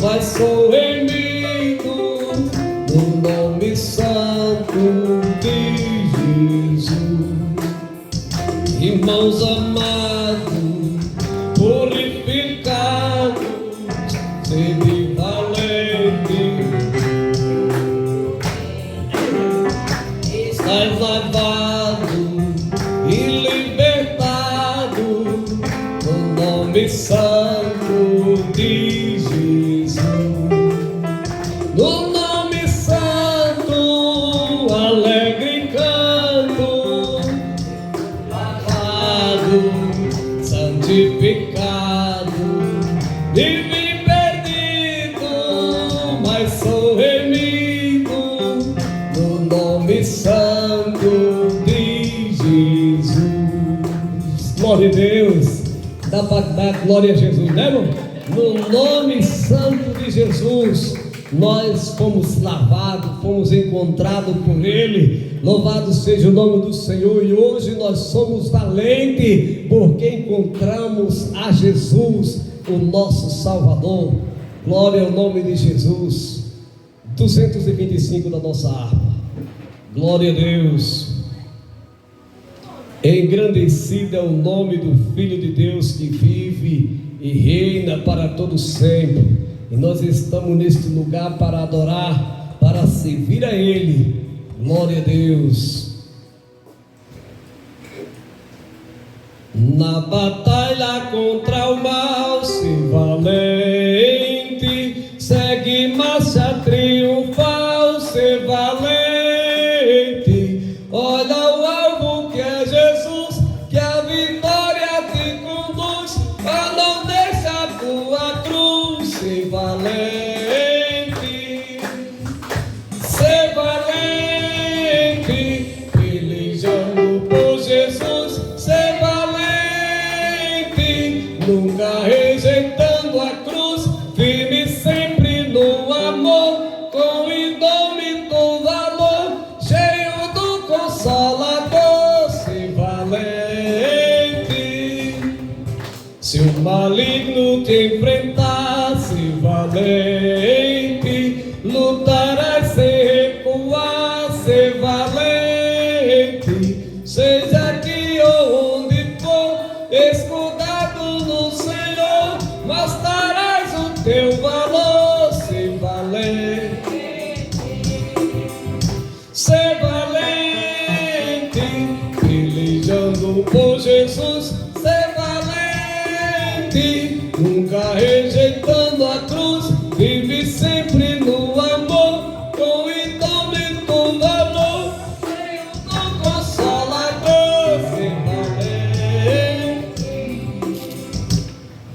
mas sou remido no nome santo de Jesus. Irmãos amados, purificados, sede valente, estás lavado e libertado no nome santo de Jesus. No nome santo, alegre canto, lavado, santificado, vive perdido, mas sou remido no nome santo de Jesus. Glória a Deus, dá para dar glória a Jesus, né, irmão? No nome santo de Jesus, nós fomos lavados, fomos encontrados por Ele. Louvado seja o nome do Senhor. E hoje nós somos valentes, porque encontramos a Jesus, o nosso Salvador. Glória ao nome de Jesus. 225 da nossa harpa. Glória a Deus. Engrandecido é o nome do Filho de Deus, que vive e reina para todo sempre. E nós estamos neste lugar para adorar, para servir a Ele. Glória a Deus. Na batalha contra o mal, se valente, segue marcha triunfal, se valente. Olha o alvo que é Jesus, que a vitória te conduz. Oh, não deixa a tua cruz, se valente, se valente, pelejando por Jesus, se valente, nunca rejeitando a cruz, firme sempre no amor, com indômito valor, cheio do Consolador, se valente. Se o maligno te enfrentar, se valente, lutarás sem recuar, se valente. Seja aqui ou onde for, escudado no Senhor, mostrarás o teu valor, se valente, se valente, pelejando por Jesus, se valente, nunca rejeitando a cruz, vive sempre no amor, com indômito valor, cheio do Consolador, se valente,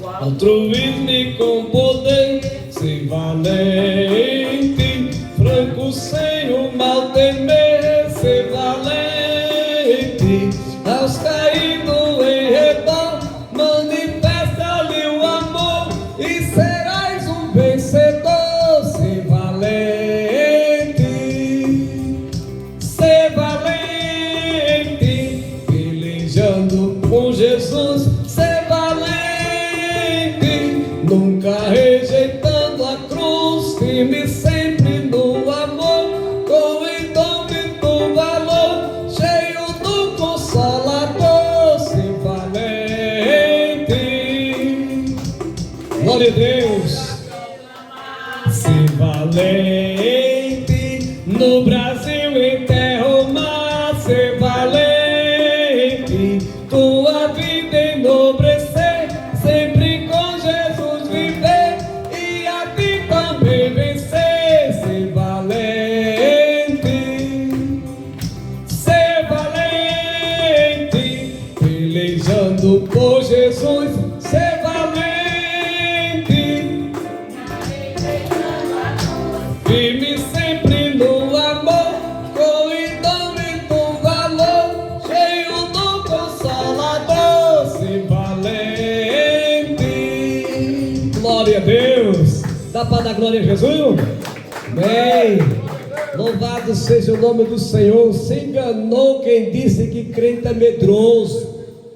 altruísmo com poder, se valente, franco sem o mal temer, se valente, aos caídos em redor, manifesta-lhe o amor e serás um vencedor, se valente, se valente, pelejando com Jesus, se valente, nunca rejeitando a cruz, firme sempre no amor, com indômito valor, cheio do Consolador, se valente. Glória a Deus. Se valente, no Brasil em terra ou mar, se valente, tua vida enobrecer, sempre com Jesus viver, e a ti também vencer, se valente, se valente, pelejando por Jesus, se valente, firme sempre no amor, com indômito valor, cheio do Consolador, se valente. Glória a Deus. Dá para dar glória a Jesus? Amém. Louvado seja o nome do Senhor. Se enganou quem disse que crente é medroso.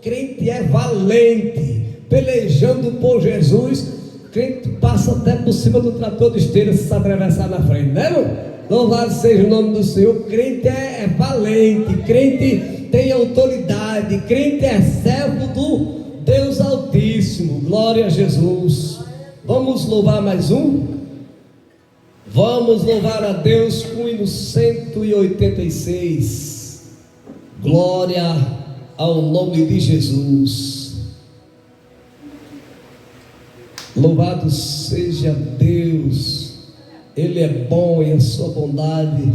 Crente é valente, pelejando por Jesus, crente passa até por cima do trator de esteira se atravessar na frente, né, irmão? Louvado seja o nome do Senhor. Crente é valente, crente tem autoridade, crente é servo do Deus Altíssimo. Glória a Jesus. Vamos louvar mais um? Vamos louvar a Deus com o hino 186. Glória ao nome de Jesus. Louvado seja Deus, Ele é bom e a sua bondade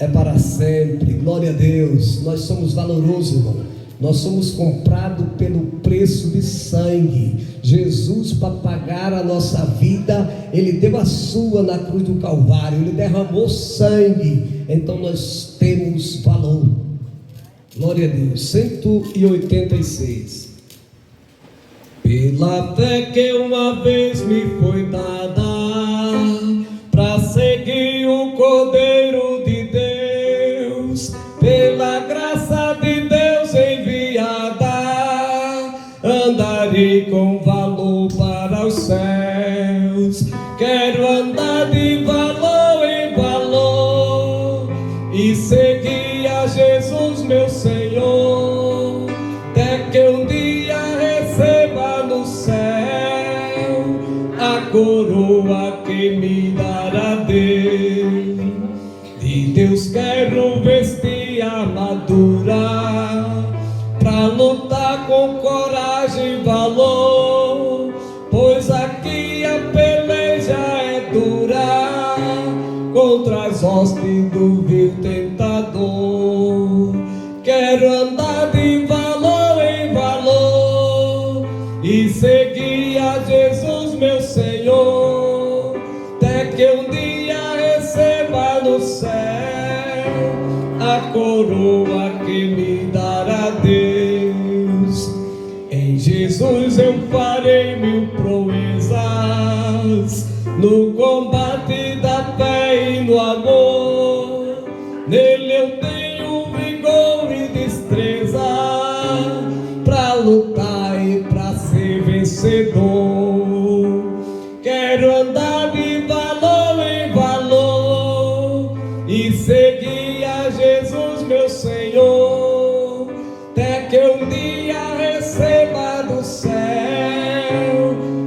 é para sempre. Glória a Deus. Nós somos valorosos, irmão. Nós somos comprados pelo preço de sangue. Jesus, para pagar a nossa vida, Ele deu a sua na cruz do Calvário. Ele derramou sangue. Então nós temos valor. Glória a Deus. 186. Pela fé que uma vez me foi dada, para seguir o Cordeiro de Deus, pela graça de Deus enviada, andarei com valor para os céus. Quero andar de valor em valor e seguir a Jesus meu Senhor, até que um dia receba no céu a coroa que me dará Deus. De Deus quero vestir a armadura, pra lutar com coragem e valor, pois aqui a peleja é dura contra as hostes do vil tentador. Quero andar de valor em valor e seguir a Jesus meu Senhor, até que um dia receba no céu a coroa que me dará Deus. Em Jesus eu farei mil proezas, no combate da fé e no amor. Nele eu tenho vigor e destreza pra lutar e pra ser vencedor. Quero andar de valor em valor e seguir a Jesus meu Senhor, até que um dia receba do céu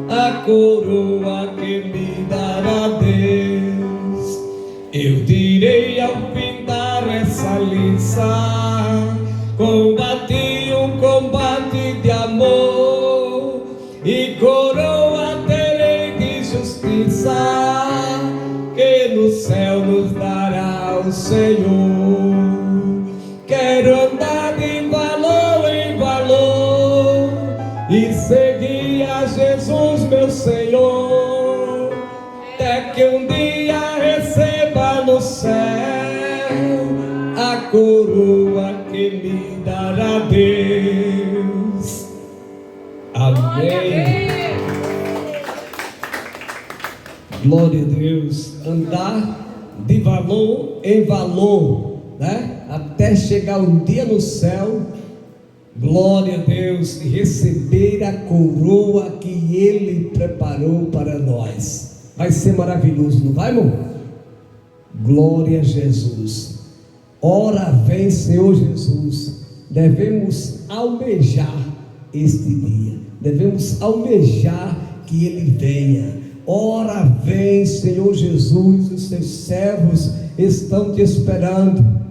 a coroa que me dará Deus. Eu direi ao findar essa liça, combati um combate de amor e coroa terei de justiça, que no céu nos dará o Senhor. Quero andar de valor em valor e seguir a Jesus meu Senhor, até que um dia receba no céu a coroa que me dará Deus. Amém. Glória a Deus. Andar de valor em valor, né? Até chegar um dia no céu. Glória a Deus. E receber a coroa que Ele preparou para nós. Vai ser maravilhoso, não vai, irmão? Glória a Jesus. Ora vem, Senhor Jesus. Devemos almejar este dia. Devemos almejar que Ele venha. Ora vem, Senhor Jesus, os seus servos estão te esperando.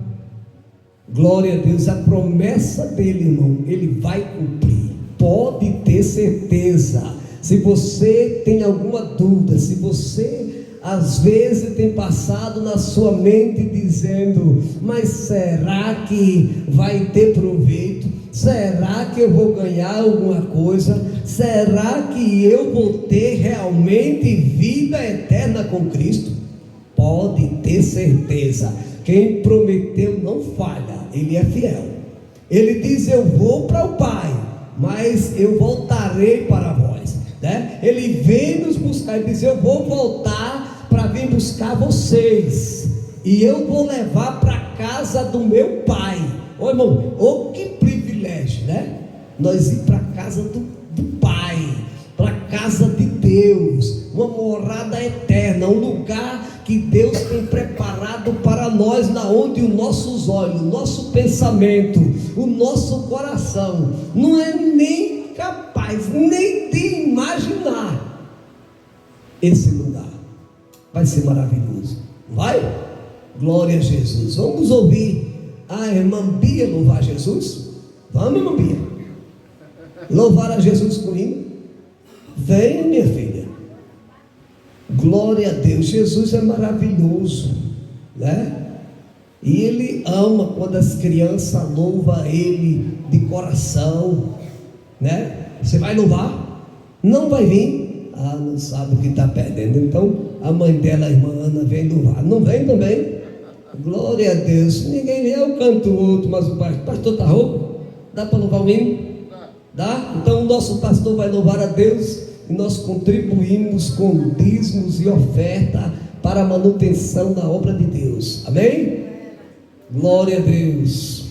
Glória a Deus, a promessa dele, irmão, Ele vai cumprir. Pode ter certeza. Se você tem alguma dúvida, se você às vezes tem passado na sua mente dizendo: mas será que vai ter proveito? Será que eu vou ganhar alguma coisa? Será que eu vou ter realmente vida eterna com Cristo? Pode ter certeza, quem prometeu não falha, Ele é fiel. Ele diz: eu vou para o Pai, mas eu voltarei para vós, né? Ele vem nos buscar, Ele diz: eu vou voltar para vir buscar vocês, e eu vou levar para a casa do meu Pai. Ô irmão, que privilégio, né? Nós ir para a casa do Pai, para a casa de Deus, uma morada eterna, um lugar que Deus tem preparado para nós, na onde os nossos olhos, o nosso pensamento, o nosso coração não é nem capaz nem de imaginar. Esse lugar vai ser maravilhoso, vai? Glória a Jesus. Vamos ouvir a irmã Bia louvar Jesus? Vamos, irmã Bia, louvar a Jesus comigo? Venha, minha filha. Glória a Deus. Jesus é maravilhoso, né? E Ele ama quando as crianças louvam Ele de coração, né? Você vai louvar? Não vai vir? Ah, não sabe o que está perdendo. Então a mãe dela, a irmã Ana, vem louvar. Não vem também? Glória a Deus. Ninguém vem, eu canto outro, mas o pastor está rouco? Dá para louvar o hino? Dá? Então o nosso pastor vai louvar a Deus e nós contribuímos com dízimos e oferta para a manutenção da obra de Deus. Amém? Glória a Deus.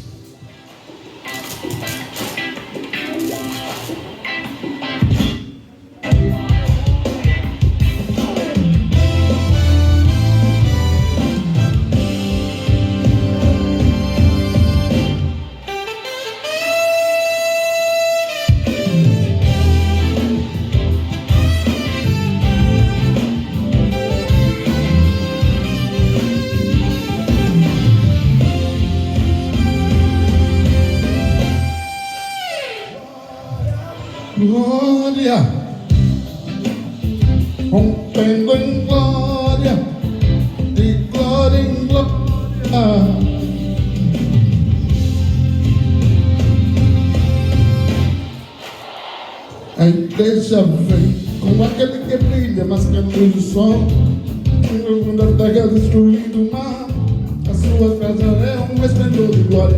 Glória, rompendo em glória, de glória em glória. A igreja vem como aquele que brilha, mas que é luz do sol. Quando a terra destruindo o mar, a sua casa é um esplendor de glória.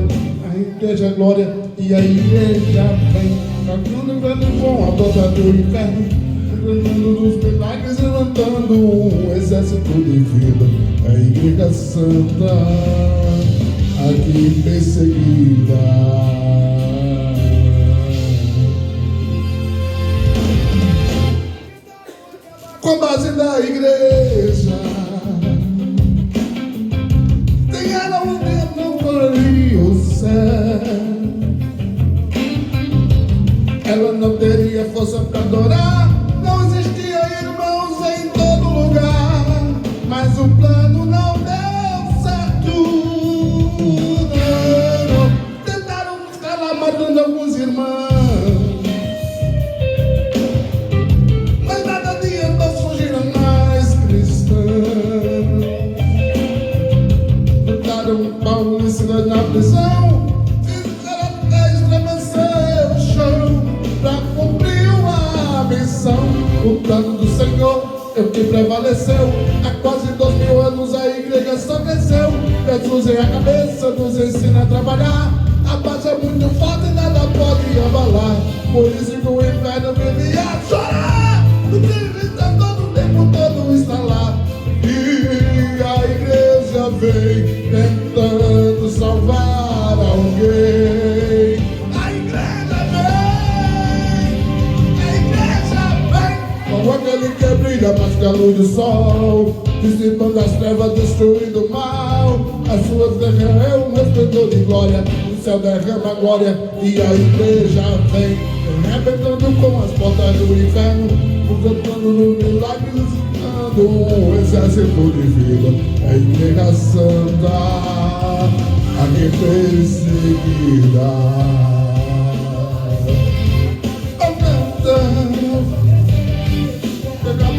A igreja é glória e a igreja vem. Cantando velho com a porta do inferno, cantando dos milagres, levantando um exército de vida. A igreja santa, aqui perseguida. Com a base da igreja, tem ela onde não faria o céu. Ela não teria força para adorar, não existia irmãos em todo lugar, mas o plano não deu certo. Não. Tentaram escalar matando alguns irmãos, mas nada adiantou, surgiram mais cristãos. Tentaram Paulo ensinando na prisão, fizeram até estremecer o chão. Pra cumprir uma missão, o plano do Senhor é o que prevaleceu. Há quase 2000 anos a igreja só cresceu. Jesus é a cabeça, nos ensina a trabalhar. A base é muito forte e nada pode abalar. Por isso que o inferno vive a chorar. O Cristo todo tempo todo está lá. E a igreja vem tentando salvar alguém. Com aquele que brilha mais que a luz do sol, dissipando as trevas, destruindo o mal. A sua terra é um resplendor de glória, o céu derrama glória e a igreja vem, arrebentando com as portas do inferno, cantando no milagre, visitando um exército de vida. A igreja santa, aqui perseguida.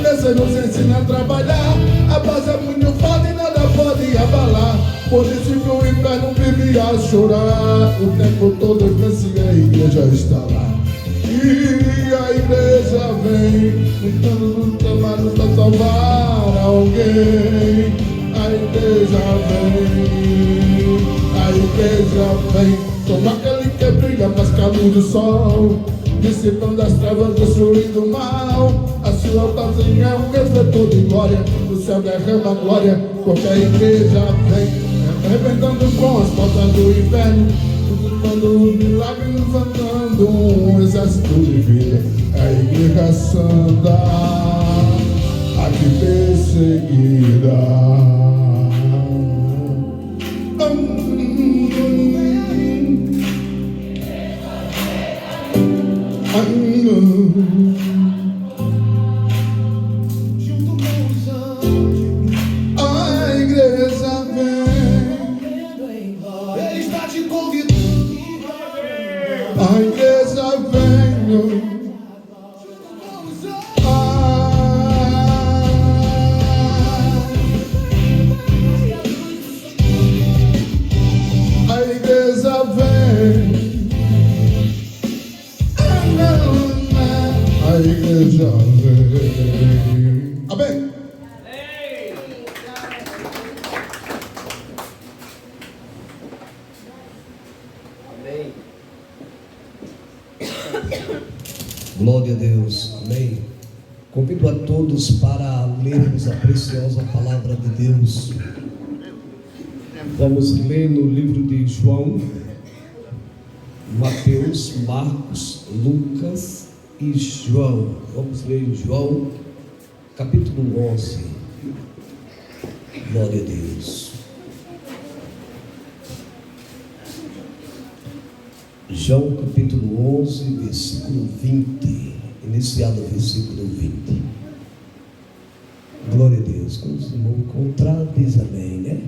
Você nos ensina a trabalhar. A base é muito forte e nada pode abalar. Por isso que o inferno vive a chorar. O tempo todo cansa e a igreja está lá. E a igreja vem lutando nos trabalhos para salvar alguém. A igreja vem, a igreja vem. Como aquele que brilha mais que a luz do sol, dissipando as trevas, destruindo o mal. A sua altarzinha é um refletor de glória, o céu derrama glória, porque a igreja vem, arrebentando com as portas do inferno, lutando um milagre, levantando um exército de vida. A igreja santa, a te perseguirá. A igreja vem, Ele está te convidando. a igreja vem. A igreja vem. A igreja vem. Amém. Glória a Deus, amém. Convido a todos para lermos a preciosa palavra de Deus. Vamos ler no livro de João, Mateus, Marcos, Lucas e João. Vamos ler em João, capítulo 11. Glória a Deus. João capítulo 11, versículo 20, iniciado o versículo 20. Glória a Deus. Quando os irmãos encontrar, diz amém, né?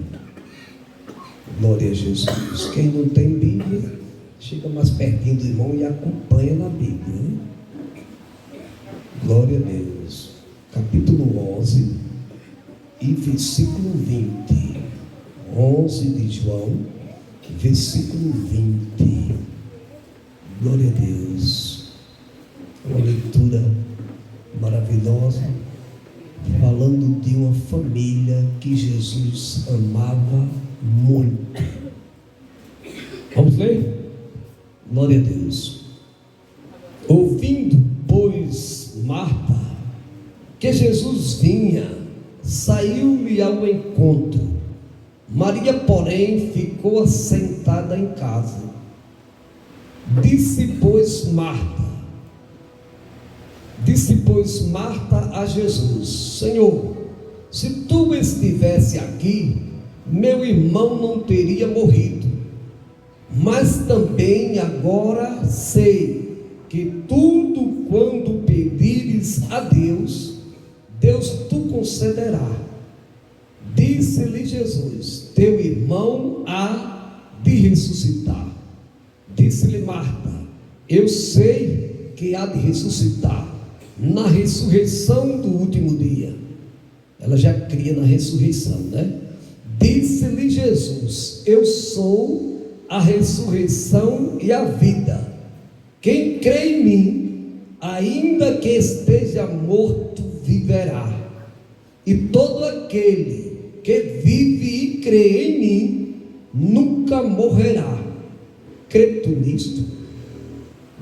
Glória a Jesus. Quem não tem Bíblia, chega mais pertinho do irmão e acompanha na Bíblia, né? Glória a Deus. Capítulo 11 e versículo 20. 11 de João, versículo 20. Glória a Deus. Uma leitura maravilhosa, falando de uma família que Jesus amava muito. Vamos ler? Glória a Deus. Ouvindo, pois, Marta, que Jesus vinha, saiu-lhe ao encontro. Maria, porém, ficou assentada em casa. Disse, pois, Marta a Jesus: Senhor, se tu estivesse aqui, meu irmão não teria morrido. Mas também agora sei que tudo quanto pedires a Deus, Deus tu concederá. Disse-lhe Jesus: teu irmão há de ressuscitar. Disse-lhe Marta: eu sei que há de ressuscitar na ressurreição do último dia. Ela já cria na ressurreição, né? Disse-lhe Jesus: eu sou a ressurreição e a vida. Quem crê em mim, ainda que esteja morto, viverá. E todo aquele que vive e crê em mim, nunca morrerá. Crê tu nisto?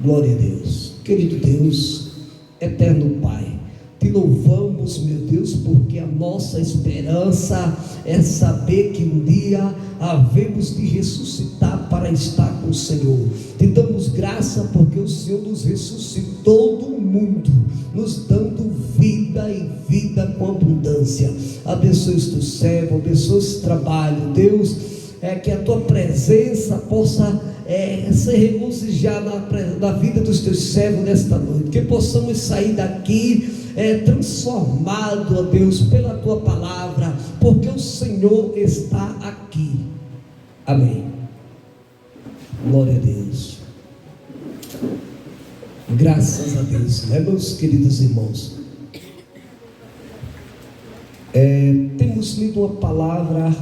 Glória a Deus. Querido Deus, eterno Pai, te louvamos, meu Deus, porque a nossa esperança é saber que um dia havemos de ressuscitar para estar com o Senhor. Te damos graça porque o Senhor nos ressuscitou do mundo, nos dando vida e vida com abundância. Abençoe o teu servo, abençoe esse trabalho, Deus, que a tua presença possa se regozijar na vida dos teus servos nesta noite, que possamos sair daqui transformado, ó Deus, pela tua palavra, porque o Senhor está aqui. Amém. Glória a Deus. Graças a Deus, né, meus queridos irmãos? Temos lido uma palavra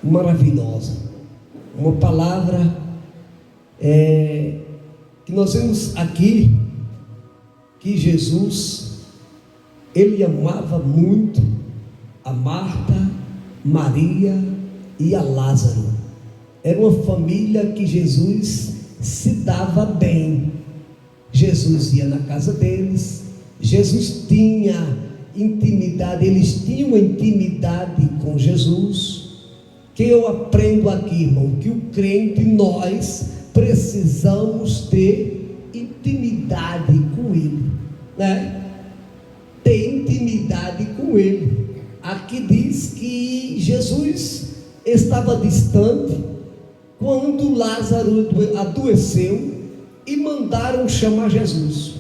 maravilhosa, uma palavra que nós vemos aqui, que Jesus, ele amava muito a Marta, Maria e a Lázaro. Era uma família que Jesus se dava bem. Jesus ia na casa deles, Jesus tinha intimidade, eles tinham uma intimidade com Jesus. Que eu aprendo aqui, irmão, que o crente, nós precisamos ter intimidade com Ele, né? Ter intimidade com ele. Aqui diz que Jesus estava distante quando Lázaro adoeceu e mandaram chamar Jesus.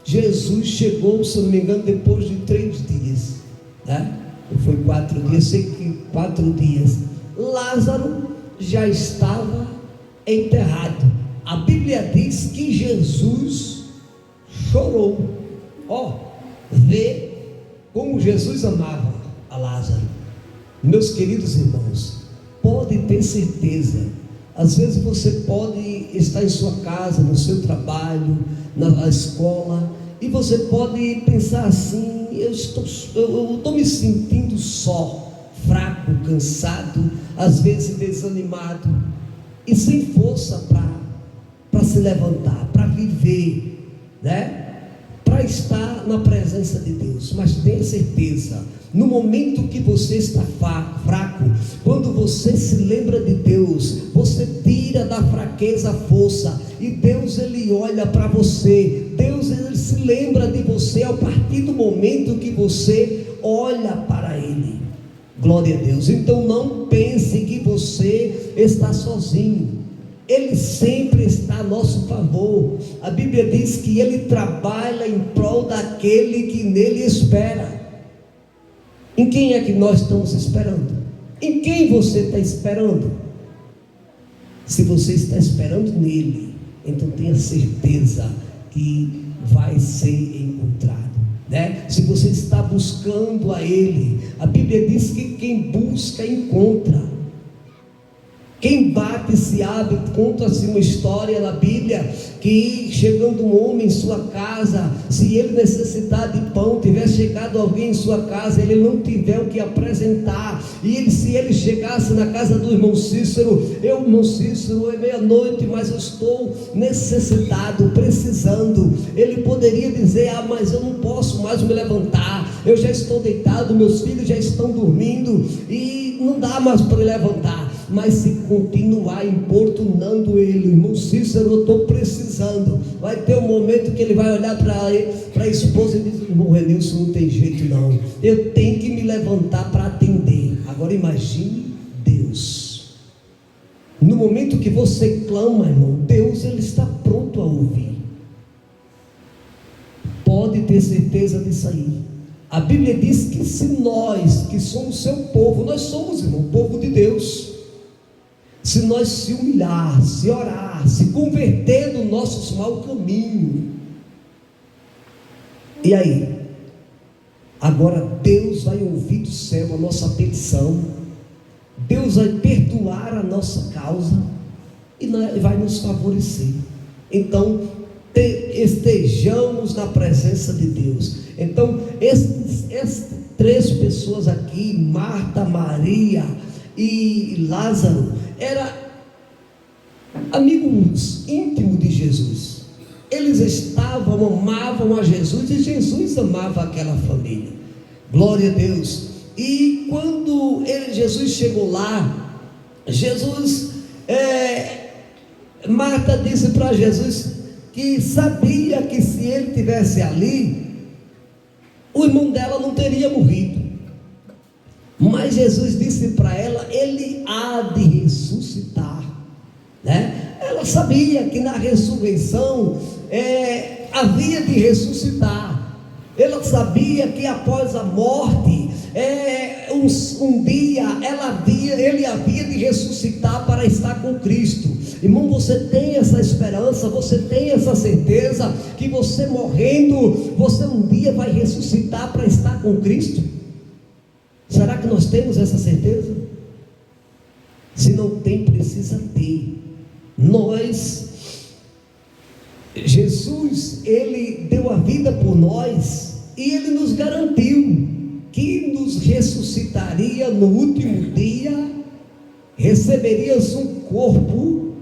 Jesus chegou, se não me engano, depois de 3 dias, né? Foi 4 dias, sei que 4 dias. Lázaro já estava enterrado. A Bíblia diz que Jesus chorou. Vê como Jesus amava a Lázaro. Meus queridos irmãos, pode ter certeza. Às vezes você pode estar em sua casa, no seu trabalho, na escola, e você pode pensar assim: eu estou me sentindo só, fraco, cansado, às vezes desanimado e sem força para se levantar, para viver, né? Para estar na presença de Deus. Mas tenha certeza, no momento que você está fraco, quando você se lembra de Deus, você tira da fraqueza a força, e Deus ele olha para você, Deus ele se lembra de você a partir do momento que você olha para Ele. Glória a Deus. Então não pense que você está sozinho. Ele sempre está a nosso favor. A Bíblia diz que Ele trabalha em prol daquele que nele espera. Em quem é que nós estamos esperando? Em quem você está esperando? Se você está esperando nele, então tenha certeza que vai ser encontrado, né? Se você está buscando a Ele, a Bíblia diz que quem busca encontra. Quem bate se abre. Conta-se uma história na Bíblia que, chegando um homem em sua casa, se ele necessitar de pão, tiver chegado alguém em sua casa, ele não tiver o que apresentar, e se ele chegasse na casa do irmão Cícero: irmão Cícero, é meia-noite, mas eu estou necessitado, precisando, ele poderia dizer: mas eu não posso mais me levantar, eu já estou deitado, meus filhos já estão dormindo e não dá mais para levantar. Mas se continuar importunando ele: irmão Cícero, eu estou precisando, vai ter um momento que ele vai olhar para a esposa e dizer: irmão Renilson, não tem jeito não, eu tenho que me levantar para atender. Agora imagine Deus, no momento que você clama, irmão, Deus ele está pronto a ouvir. Pode ter certeza disso aí. A Bíblia diz que se nós, que somos seu povo, nós somos, irmão, povo de Deus, se nós se humilhar, se orar, se converter do nosso mau caminho, e aí? Agora Deus vai ouvir do céu a nossa petição, Deus vai perdoar a nossa causa e vai nos favorecer. Então estejamos na presença de Deus. Então essas 3 pessoas aqui, Marta, Maria e Lázaro, eram amigos íntimos de Jesus. Eles amavam a Jesus, e Jesus amava aquela família. Glória a Deus. E quando Jesus chegou lá, Marta disse para Jesus que sabia que se ele estivesse ali, o irmão dela não teria morrido. Mas Jesus disse para ela: ele há de ressuscitar, né? Ela sabia que na ressurreição havia de ressuscitar. Ela sabia que após a morte, um dia ele havia de ressuscitar para estar com Cristo. Irmão, você tem essa esperança, você tem essa certeza que você morrendo, você um dia vai ressuscitar para estar com Cristo? Será que nós temos essa certeza? Se não tem, precisa ter. Jesus, ele deu a vida por nós, e ele nos garantiu que nos ressuscitaria no último dia, receberíamos um corpo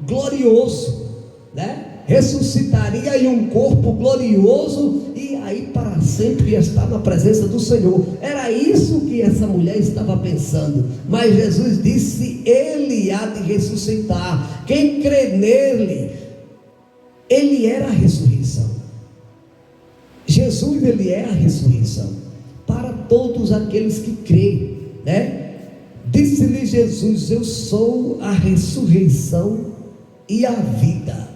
glorioso, né? Ressuscitaria em um corpo glorioso, e aí para sempre ia estar na presença do Senhor. Era isso que essa mulher estava pensando. Mas Jesus disse: ele há de ressuscitar. Quem crê nele, ele era a ressurreição. Jesus, ele é a ressurreição. para todos aqueles que creem, né? Disse-lhe Jesus: eu sou a ressurreição e a vida.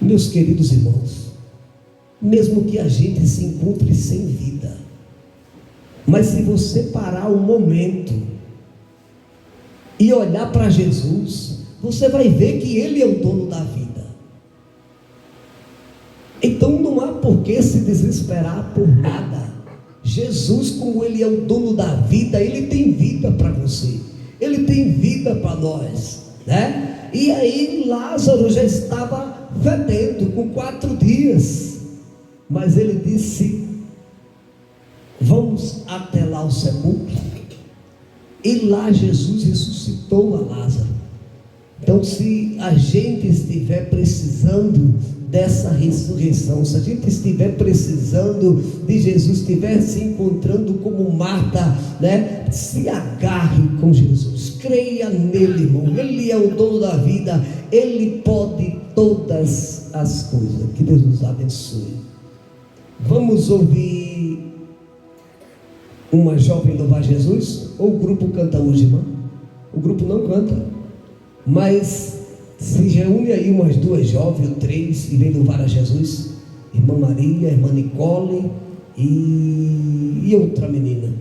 Meus queridos irmãos, mesmo que a gente se encontre sem vida, mas se você parar um momento e olhar para Jesus, você vai ver que Ele é o dono da vida. Então não há por que se desesperar por nada. Jesus, como Ele é o dono da vida, Ele tem vida para você, Ele tem vida para nós, né? E aí Lázaro já estava fedendo com 4 dias, mas ele disse: vamos até lá ao sepulcro. E lá Jesus ressuscitou a Lázaro. Então, se a gente estiver precisando dessa ressurreição, se a gente estiver precisando de Jesus, estiver se encontrando como Marta, né? Se agarre com Jesus, creia nele, irmão. Ele é o dono da vida, Ele pode todas as coisas. Que Deus nos abençoe. Vamos ouvir uma jovem louvar Jesus? Ou o grupo canta hoje, irmão? O grupo não canta, mas se reúne aí umas 2 jovens ou 3 e vem louvar a Jesus. Irmã Maria, irmã Nicole e outra menina.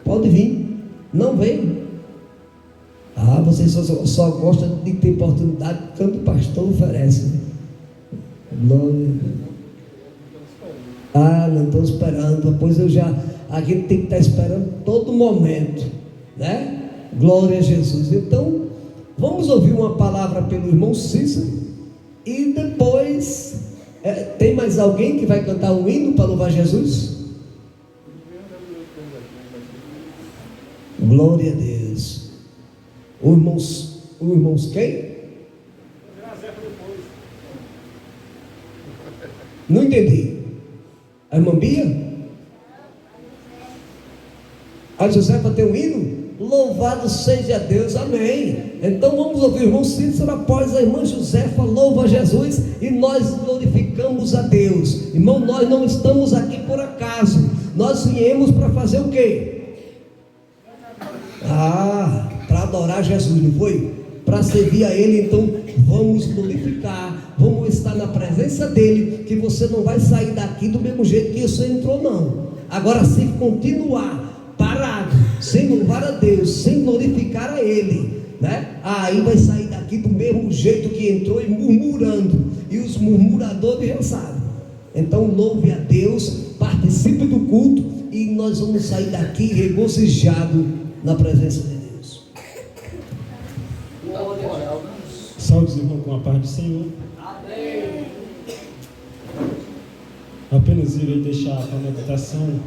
Pode vir. Não vem? Ah, vocês só gostam de ter oportunidade quando o pastor oferece, né? Glória. Ah, não estou esperando. Pois a gente tem que estar esperando todo momento, né? Glória a Jesus. Então, vamos ouvir uma palavra pelo irmão Cícero. E depois, tem mais alguém que vai cantar um hino para louvar Jesus? Glória a Deus. O irmãos quem? Não entendi. A irmã Bia? A Josefa tem um hino? Louvado seja Deus, amém. Então vamos ouvir o irmão Cícero, após a irmã Josefa louva Jesus e nós glorificamos a Deus. Irmão, nós não estamos aqui por acaso, nós viemos para fazer o quê? Para adorar Jesus, não foi? Para servir a Ele. Então vamos glorificar, vamos estar na presença dEle, que você não vai sair daqui do mesmo jeito que você entrou, não. Agora, se continuar parado, sem louvar a Deus, sem glorificar a Ele, né? Aí vai sair daqui do mesmo jeito que entrou, e murmurando, e os murmuradores já sabem. Então louve a Deus, participe do culto, e nós vamos sair daqui regozijado na presença de Deus. Saúde, irmão, com a paz do Senhor. Amém. Apenas irei deixar para meditação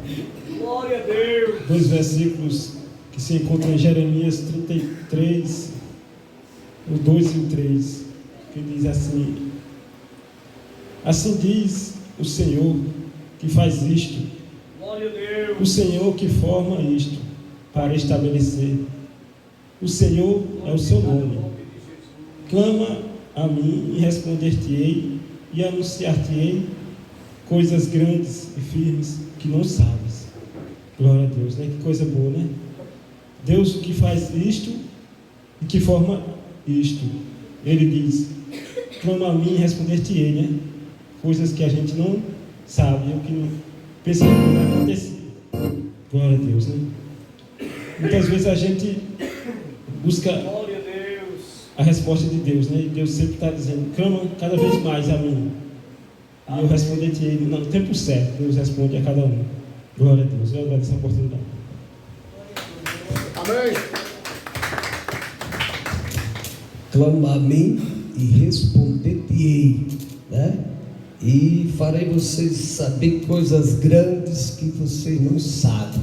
Glória a Deus. 2 versículos que se encontram em Jeremias 33, o 2 e o 3, que diz assim: assim diz o Senhor que faz isto, Glória a Deus. o Senhor que forma isto para estabelecer, o Senhor é o seu nome. Clama a mim e responder-te-ei e anunciar-te-ei coisas grandes e firmes que não sabes. Glória a Deus, né? Que coisa boa, né? Deus que faz isto e que forma isto. Ele diz: clama a mim e responder-te-ei, né? Coisas que a gente não sabe, o que não pensa que não vai acontecer. Glória a Deus, né? Muitas vezes a gente busca a resposta de Deus, né? E Deus sempre está dizendo: clama cada vez mais a mim e eu responder-te-ei no tempo certo. Deus responde a cada um. Glória a Deus. Eu agradeço a oportunidade. Amém. Clama a mim e responder-te-ei, né? E farei vocês saber coisas grandes que vocês não sabem.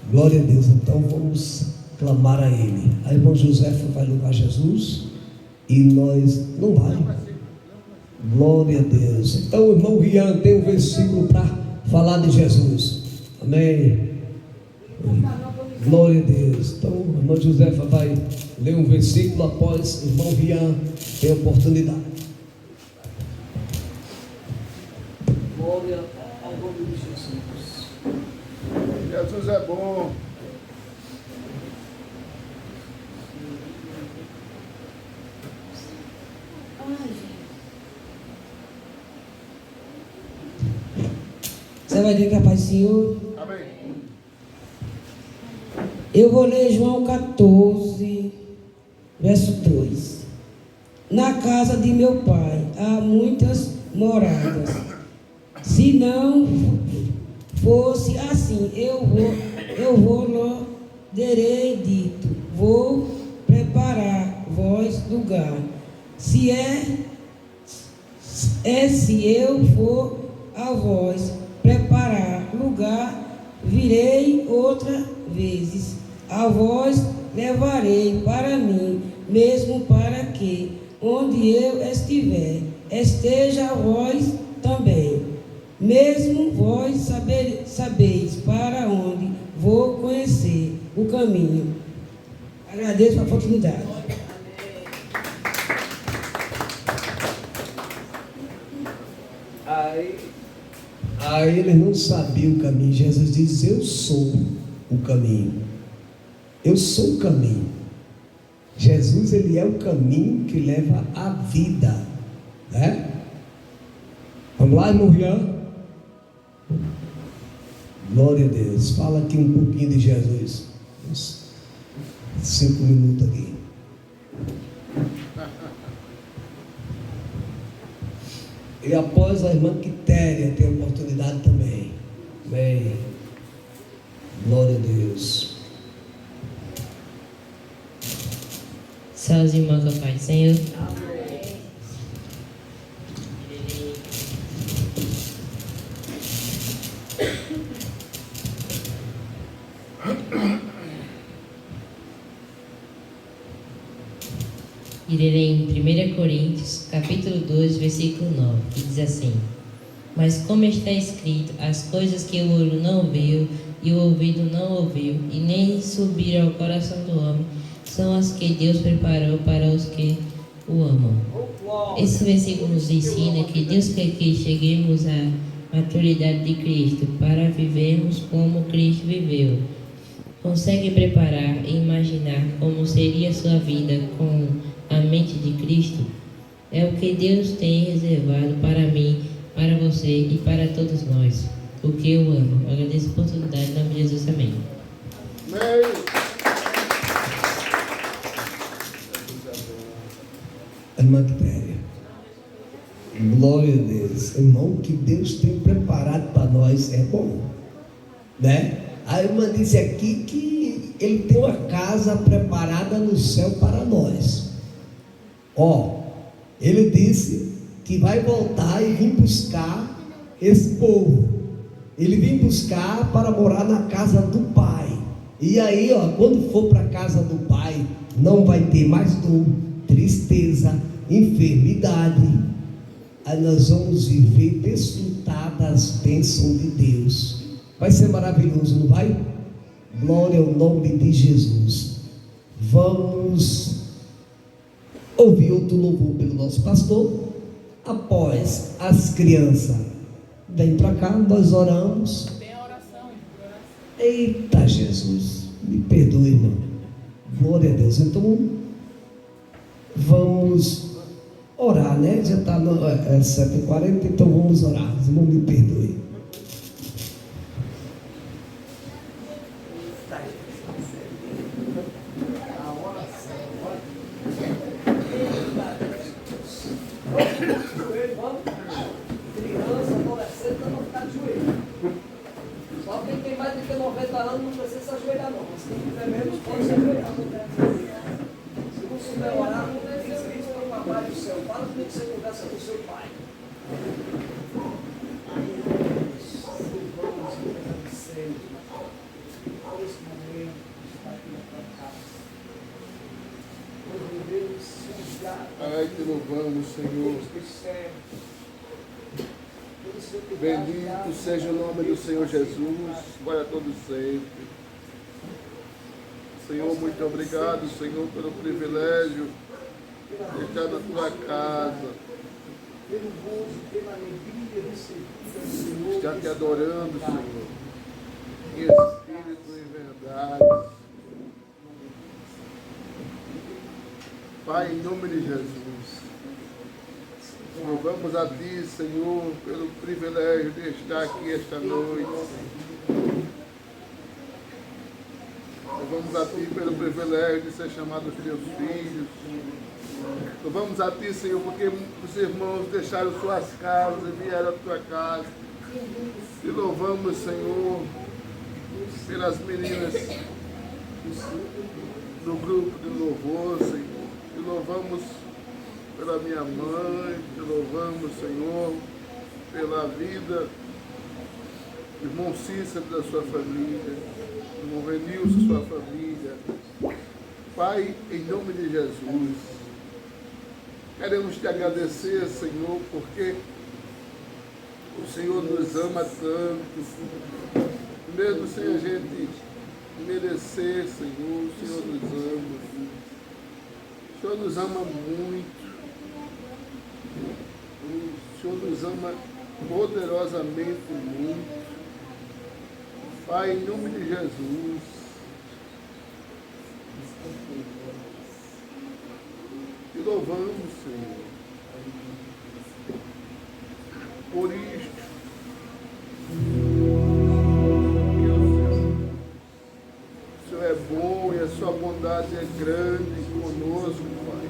Glória a Deus. Então vamos clamar a Ele. A irmã Josefa vai louvar Jesus e nós não vai. Glória a Deus. Então o irmão Rian tem um versículo para falar de Jesus. Amém. Glória a Deus. Então a irmã Josefa vai ler um versículo após o irmão Rian ter a oportunidade. Glória ao nome de Jesus. Jesus é bom. Você vai dizer que a paz do Senhor. Amém. Eu vou ler João 14, verso 2. Na casa de meu pai há muitas moradas. Se não fosse assim, eu vou lhe terei dito, vou preparar vós lugar. Se eu for a vós preparar lugar, virei outra vezes, a vós levarei para mim, mesmo para que, onde eu estiver, esteja vós também. Mesmo vós sabeis para onde vou conhecer o caminho. Agradeço a oportunidade. Aí eles não sabiam o caminho. Jesus diz: eu sou o caminho. Eu sou o caminho. Jesus, ele é o caminho que leva à vida, né? Vamos lá, irmão Rian? Glória a Deus. Fala aqui um pouquinho de Jesus. Uns 5 minutos aqui. E após a irmã Quitéria tem oportunidade também. Amém. Glória a Deus. Salve os irmãos da paz do Senhor. Irei em 1 Coríntios, capítulo 2, versículo 9, que diz assim: mas como está escrito, as coisas que o olho não viu e o ouvido não ouviu, e nem subiram ao coração do homem, são as que Deus preparou para os que o amam. Esse versículo nos ensina que Deus quer que cheguemos à maturidade de Cristo para vivermos como Cristo viveu. Consegue preparar e imaginar como seria a sua vida com a mente de Cristo? É o que Deus tem reservado para mim, para você e para todos nós, o que eu amo. Eu agradeço a oportunidade, em nome de Jesus, amém. Amém. Irmã Quitéria, glória a Deus. Irmão, que Deus tem preparado para nós é bom, né? A irmã disse aqui que Ele tem uma casa preparada no céu para nós. Ele disse que vai voltar e vir buscar esse povo. Ele vem buscar para morar na casa do Pai. E aí, quando for para a casa do Pai, não vai ter mais dor, tristeza, enfermidade. Aí nós vamos viver, desfrutar das bênçãos de Deus. Vai ser maravilhoso, não vai? Glória ao nome de Jesus. Vamos ouvir outro louvor pelo nosso pastor. Após as crianças vêm para cá, nós oramos. Tem a oração. Eita Jesus, me perdoe, irmão. Glória a Deus. Então vamos orar, né? Já está 7h40, então vamos orar. Irmão, me perdoe. Criança, adolescente, não ficar de joelho. Só quem tem mais de 90 anos não precisa se ajoelhar, não. Mas quem tiver menos pode se ajoelhar. Se não souber orar, não tem escrito para o papai do céu. Fala comigo que você conversa com o seu pai. Ai, te louvamos, Senhor. Bendito seja o nome do Senhor Jesus, para todos sempre. Senhor, muito obrigado, Senhor, pelo privilégio de estar na tua casa. Estar te adorando, Senhor. Em Pai, em nome de Jesus, louvamos a Ti, Senhor, pelo privilégio de estar aqui esta noite. Louvamos a Ti pelo privilégio de ser chamados Teus filhos. Louvamos a Ti, Senhor, porque os irmãos deixaram suas casas e vieram à Tua casa. E louvamos, Senhor, pelas meninas do grupo de louvor, Senhor. Te louvamos pela minha mãe, te louvamos, Senhor, pela vida do irmão Cícero da sua família, do irmão Renilson, sua família. Pai, em nome de Jesus, queremos te agradecer, Senhor, porque o Senhor nos ama tanto, mesmo sem a gente merecer, Senhor, o Senhor nos ama. O Senhor nos ama muito. O Senhor nos ama poderosamente muito. Pai, em nome de Jesus, te louvamos, Senhor, por isto. O Senhor é bom e a sua bondade é grande conosco, Pai.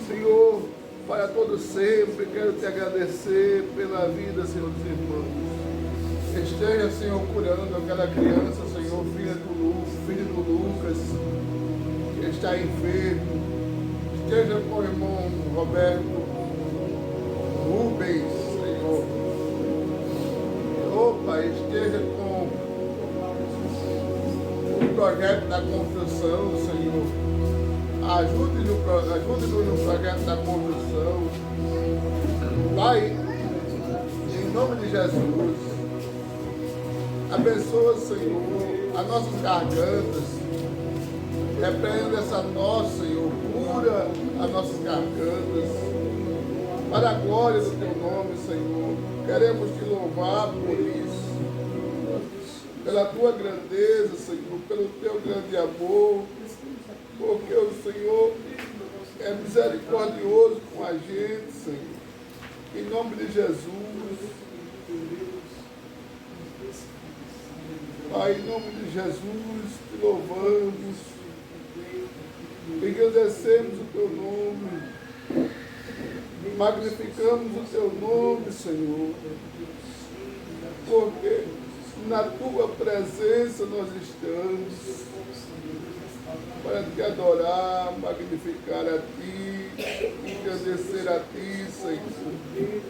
Senhor, para todo sempre, quero te agradecer pela vida, Senhor, dos irmãos. Esteja, Senhor, curando aquela criança, Senhor, filho do Lucas, que está enfermo. Esteja com o irmão Roberto Rubens, Senhor. Pai, esteja com o projeto da construção, Senhor. Ajude-nos no projeto da construção. Pai, em nome de Jesus, abençoa, Senhor, as nossas gargantas. Repreenda essa tosse, Senhor. Cura as nossas gargantas. Para a glória do Teu nome, Senhor. Queremos Te louvar por isso. Pela Tua grandeza, Senhor. Pelo Teu grande amor. Porque o Senhor é misericordioso com a gente, Senhor. Em nome de Jesus. Pai, em nome de Jesus, te louvamos. Engrandecemos o Teu nome. Magnificamos o Teu nome, Senhor. Porque na Tua presença nós estamos. Para te adorar, magnificar a Ti, engrandecer a Ti, Senhor.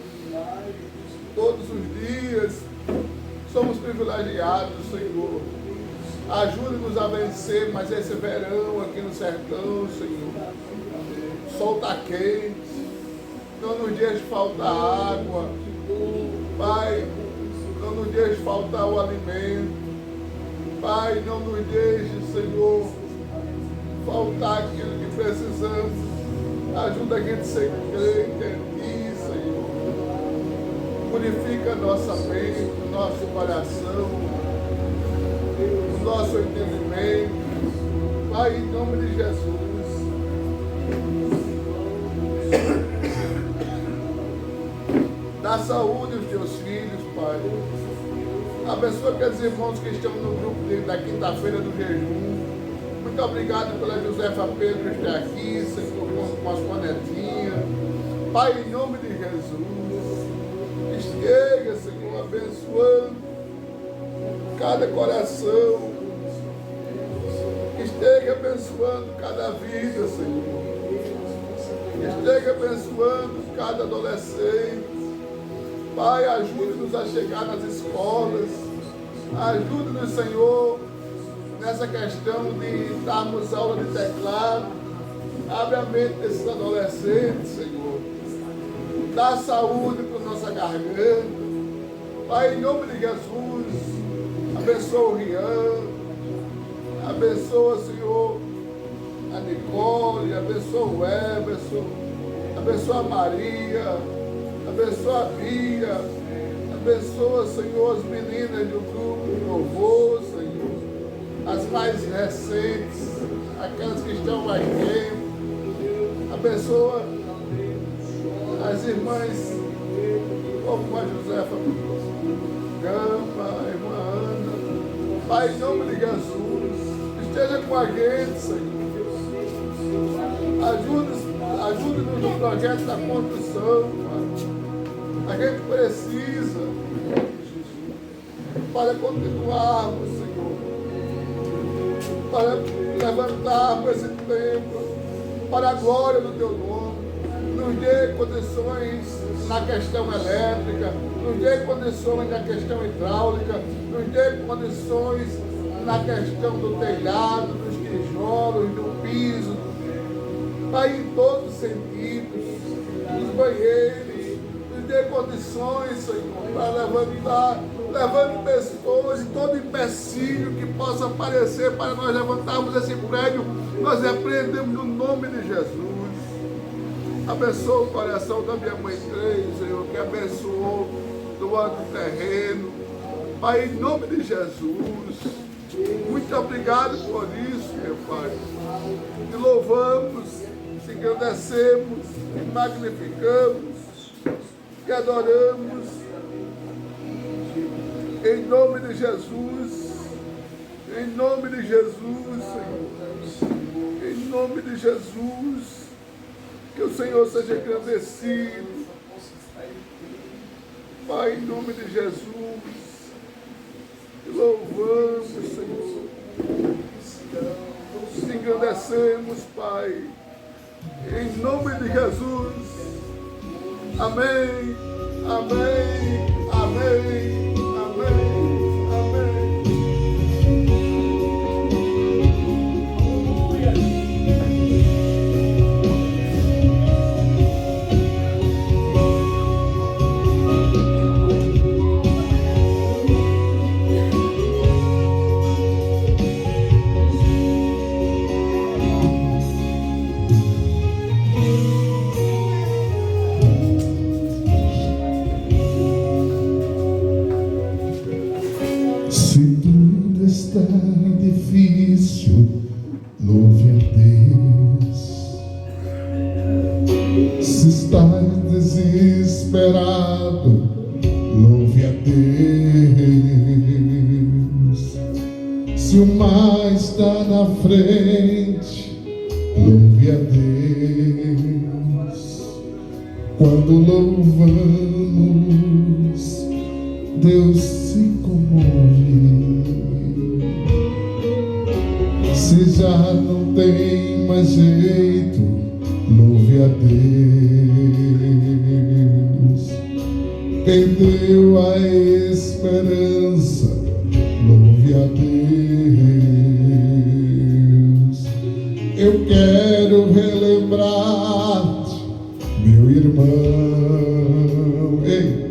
Todos os dias somos privilegiados, Senhor. Ajude-nos a vencer mais esse verão aqui no sertão, Senhor. O sol está quente, não nos deixe faltar água. Pai, não nos deixe faltar o alimento. Pai, não nos deixe, Senhor, faltar aquilo que precisamos. Ajuda a gente a ser crente em Ti, Senhor. Purifica nossa mente, nosso coração, o nosso entendimento. Pai, em nome de Jesus. Dá saúde aos Teus filhos, Pai. Abençoa aqueles irmãos que estão no grupo da quinta-feira do jejum. Muito obrigado pela Josefa Pedro estar aqui, Senhor, com as panetinhas. Pai, em nome de Jesus, esteja, Senhor, abençoando cada coração. Esteja abençoando cada vida, Senhor. Esteja abençoando cada adolescente. Pai, ajude-nos a chegar nas escolas. Ajude-nos, Senhor, nessa questão de darmos aula de teclado. Abre a mente desses adolescentes, Senhor. Dá saúde para nossa garganta. Pai, em nome de Jesus, abençoa o Rian. Abençoa, Senhor, a Nicole. Abençoa o Everson. Abençoa a Maria. Abençoa a Bia. Abençoa, Senhor, as meninas do grupo de louvor, Senhor. As mais recentes. aquelas que estão mais tempo. Abençoa as irmãs, como a Josefa Gama, a irmã Ana. Pai, em nome de Jesus, esteja com a gente, Senhor. Ajude-nos no projeto da construção, Pai. A gente precisa para continuarmos, Senhor, para levantarmos esse templo para a glória do Teu nome. Nos dê condições na questão elétrica, nos dê condições na questão hidráulica, nos dê condições na questão do telhado, dos tijolos, do piso, Pai, em todos os sentidos, dos banheiros, nos dê condições, Senhor, para levante pessoas e todo empecilho que possa aparecer para nós levantarmos esse prédio, nós repreendemos no nome de Jesus. Abençoa o coração da minha mãe 3, Senhor, que abençoou doando o terreno. Pai, em nome de Jesus, muito obrigado por isso, meu Pai. Te louvamos, te agradecemos, te magnificamos, te adoramos. Em nome de Jesus, em nome de Jesus, Senhor, em nome de Jesus, que o Senhor seja engrandecido. Pai, em nome de Jesus, te louvamos, Senhor, te engrandecemos, Pai, em nome de Jesus. Amém, amém, amém. Está difícil, louve a Deus. Se está desesperado, louve a Deus. Se o mar está na frente, louve a Deus. Quando louvamos, Deus se comove. Se já não tem mais jeito, louve a Deus. Perdeu a esperança, louve a Deus. Eu quero relembrar-te, meu irmão, ei,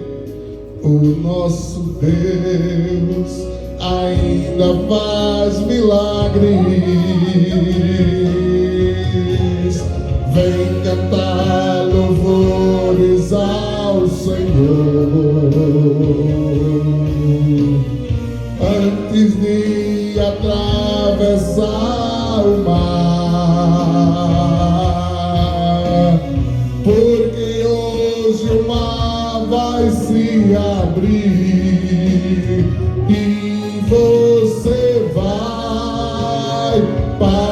o nosso Deus ainda faz milagres. Vem cantar louvores ao Senhor antes de atravessar o mar, porque hoje o mar vai se abrir e você vai passar.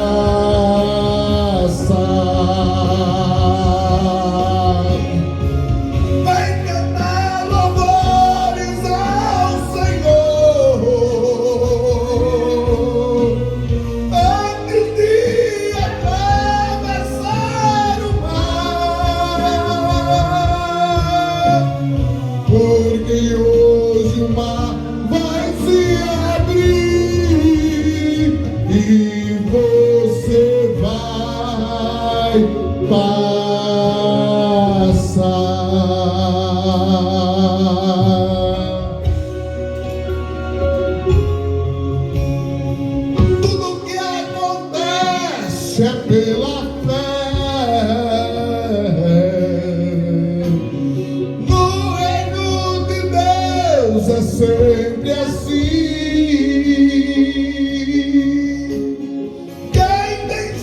Vem cantar louvores ao Senhor antes de atravessar o mar, porque hoje o mar vai se abrir e você vai passar. Tudo que acontece é pela fé. No reino de Deus é sempre assim. Quem tem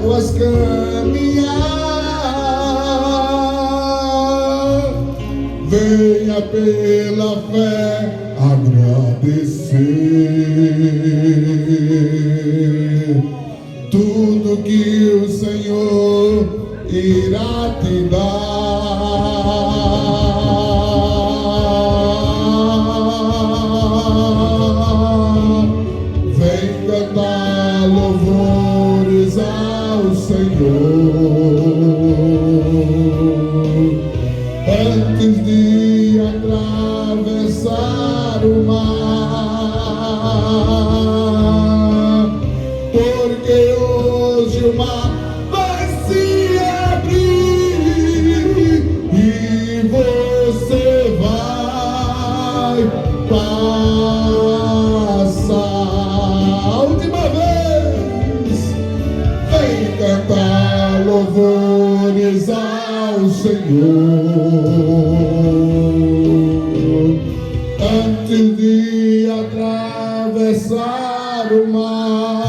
águas caminhar, venha pela fé agradecer tudo que o Senhor irá te dar. Vem cantar louvores ao Senhor antes de atravessar o mar, porque hoje o mar vai se abrir e você vai passar. A última vez, vem cantar louvores ao Senhor antes de atravessar o mar,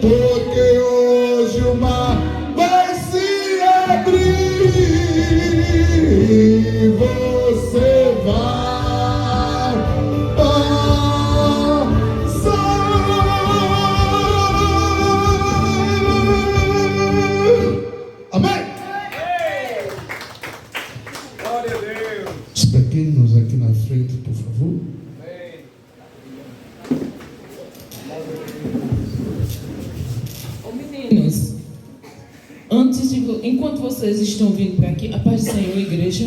porque hoje o mar vai se abrir e você vai passar. Amém? Os pequenos aqui na frente, por favor. Ô meninos, enquanto vocês estão vindo para aqui, a paz do Senhor, igreja,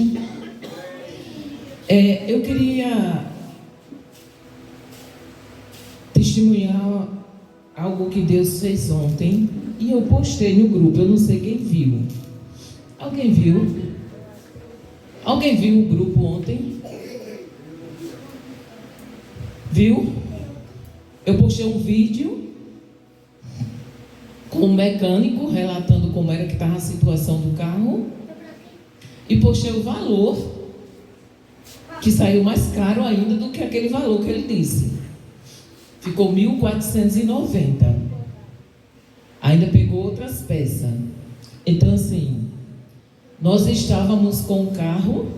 eu queria testemunhar algo que Deus fez ontem e eu postei no grupo, eu não sei quem viu. Alguém viu? Alguém viu o grupo ontem? Viu? Eu postei um vídeo com um mecânico relatando como era que estava a situação do carro e postei o valor que saiu mais caro ainda do que aquele valor que ele disse. Ficou 1.490. Ainda pegou outras peças. Então assim, nós estávamos com o carro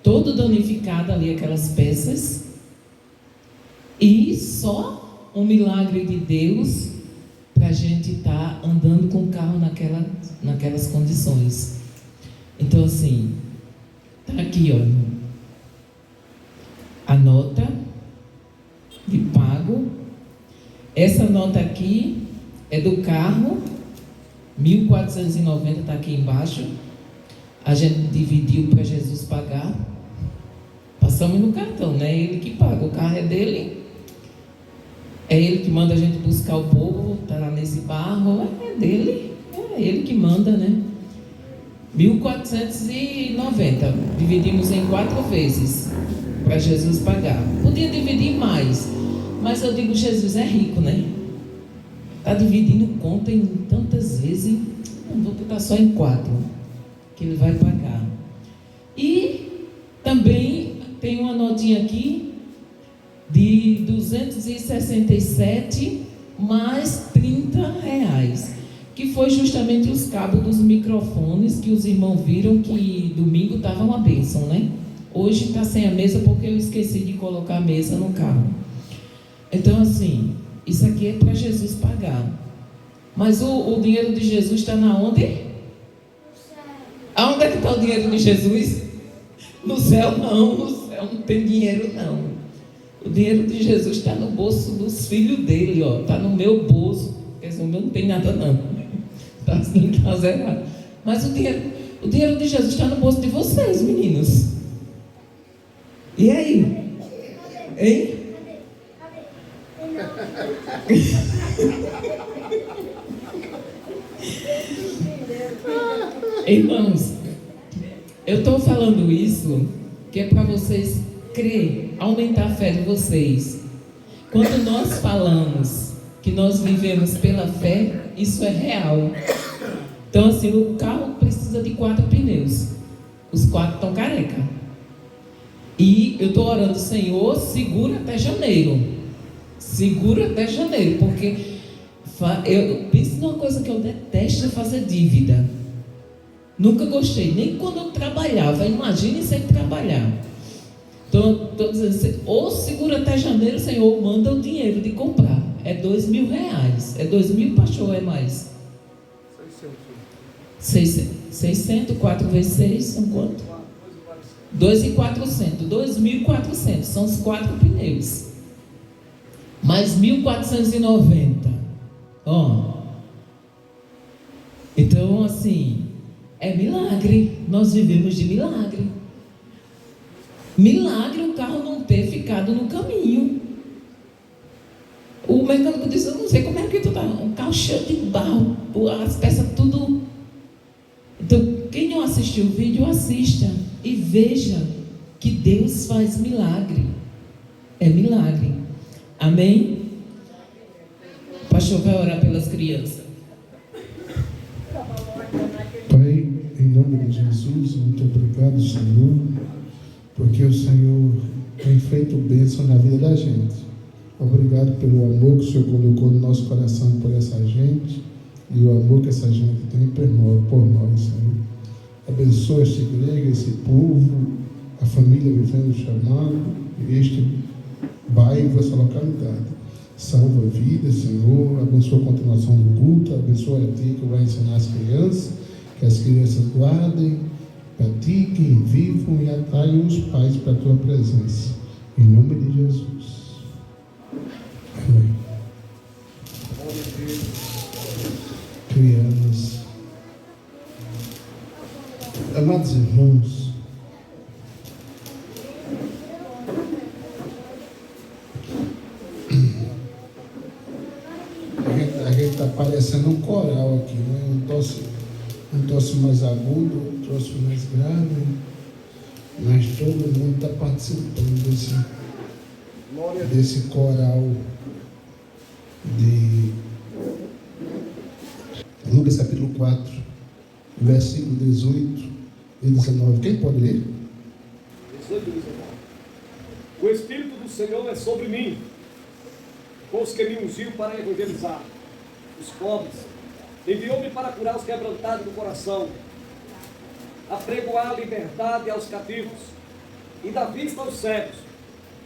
todo danificado ali, aquelas peças, e só um milagre de Deus para a gente estar andando com o carro naquelas condições. Então assim, tá aqui, ó, a nota de pago. Essa nota aqui é do carro, 1.490, está aqui embaixo. A gente dividiu para Jesus pagar. Passamos no cartão, né? Ele que paga, o carro é dele. É ele que manda a gente buscar o povo, tá lá nesse barro, é dele, é ele que manda, né? 1.490, dividimos em 4 vezes para Jesus pagar. Podia dividir mais, mas eu digo, Jesus é rico, né? Está dividindo conta em tantas vezes, não vou botar só em 4, que ele vai pagar. E também tem uma notinha aqui de 267 mais R$30, que foi justamente os cabos dos microfones que os irmãos viram que domingo estava uma bênção, né? Hoje está sem a mesa porque eu esqueci de colocar a mesa no carro. Então assim, isso aqui é para Jesus pagar. Mas o dinheiro de Jesus está na onde? Aonde é que está o dinheiro de Jesus? No céu não, no céu não tem dinheiro não. O dinheiro de Jesus está no bolso dos filhos dele, ó. Está no meu bolso. Quer dizer, o meu não tem nada não. Está zerado. Mas o dinheiro de Jesus está no bolso de vocês, meninos. E aí? Hein? Irmãos, eu estou falando isso que é para vocês crer, aumentar a fé de vocês. Quando nós falamos que nós vivemos pela fé, isso é real. Então assim, o carro precisa de 4 pneus. Os 4 estão careca. E eu estou orando, Senhor, segura até janeiro. Segura até janeiro, porque Eu penso numa coisa que eu detesto é fazer dívida. Nunca gostei, nem quando eu trabalhava. Imagine sem trabalhar. Então, estou dizendo, ou segura até janeiro, Senhor, ou manda o dinheiro de comprar. É R$2.000. É 2.000, pastor, é mais? 600, 4 vezes 6, são quanto? 2.400. 2.400, são os 4 pneus. Mais 1.490. Então, assim, é milagre. Nós vivemos de milagre. Milagre o carro não ter ficado no caminho. O mecânico disse, eu não sei como é que tu tá. Um carro cheio de barro, as peças tudo. Então, quem não assistiu o vídeo, assista e veja que Deus faz milagre. É milagre. Amém? O pastor vai orar pelas crianças. Pai, em nome de Jesus, muito obrigado, Senhor, porque o Senhor tem feito bênção na vida da gente. Obrigado pelo amor que o Senhor colocou no nosso coração por essa gente e o amor que essa gente tem por nós, Senhor. Abençoa esta igreja, esse povo, a família vivendo o chamado, este bairro, essa localidade. Salva vidas, Senhor, abençoa a continuação do culto, abençoa a Ti que vai ensinar as crianças, que as crianças guardem, pratiquem, vivam e atraiam os pais para a Tua presença. Em nome de Jesus. Amém. Crianças. Amados irmãos, a gente está parecendo um coral aqui, né? Um tosse mais agudo, um tosse mais grave, mas todo mundo está participando desse coral de Lucas capítulo 4, versículo 18 e 19. Quem pode ler? 18 e 19. O Espírito do Senhor é sobre mim, pois que me ungiu para evangelizar os pobres, enviou-me para curar os quebrantados do coração, apregoar a liberdade aos cativos e dar vista aos cegos,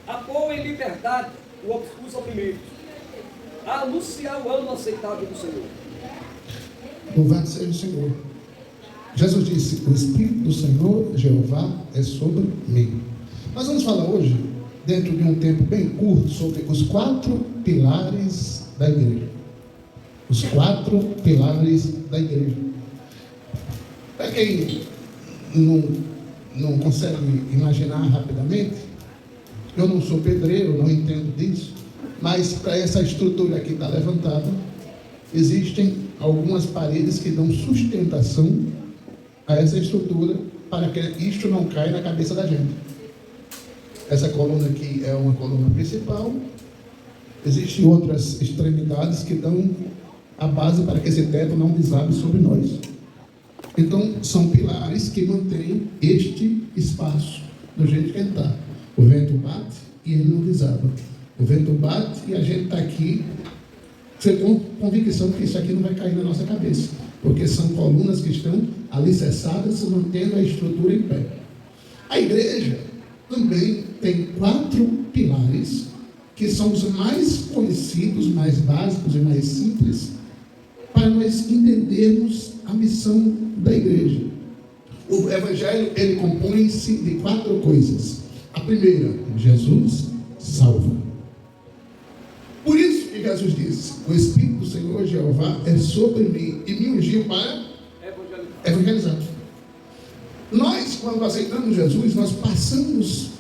a pôr em liberdade os oprimidos, a anunciar o ano aceitável do Senhor. Louvado seja o Senhor. Jesus disse, o Espírito do Senhor, Jeová, é sobre mim. Nós vamos falar hoje, dentro de um tempo bem curto, sobre os 4 pilares da igreja. Os 4 pilares da igreja. Para quem não consegue imaginar rapidamente, eu não sou pedreiro, não entendo disso, mas para essa estrutura aqui estar levantada, existem algumas paredes que dão sustentação a essa estrutura para que isto não caia na cabeça da gente. Essa coluna aqui é uma coluna principal, existem outras extremidades que dão a base para que esse teto não desabe sobre nós. Então, são pilares que mantêm este espaço do jeito que ele está. O vento bate e ele não desaba. O vento bate e a gente está aqui com convicção que isso aqui não vai cair na nossa cabeça, porque são colunas que estão alicerçadas, mantendo a estrutura em pé. A igreja também tem 4 pilares, que são os mais conhecidos, mais básicos e mais simples, para nós entendermos a missão da igreja. O evangelho, ele compõe-se de 4 coisas. A primeira, Jesus salva. Por isso que Jesus disse, o Espírito do Senhor, Jeová, é sobre mim e me ungiu para evangelizar. Nós, quando aceitamos Jesus, nós passamos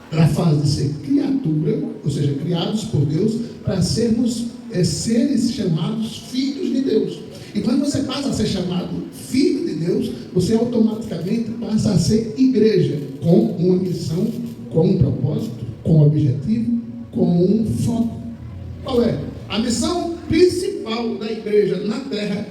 para a fase de ser criatura, ou seja, criados por Deus, para sermos seres chamados filhos de Deus. E quando você passa a ser chamado filho de Deus, você automaticamente passa a ser igreja, com uma missão, com um propósito, com um objetivo, com um foco. Qual é? A missão principal da igreja na terra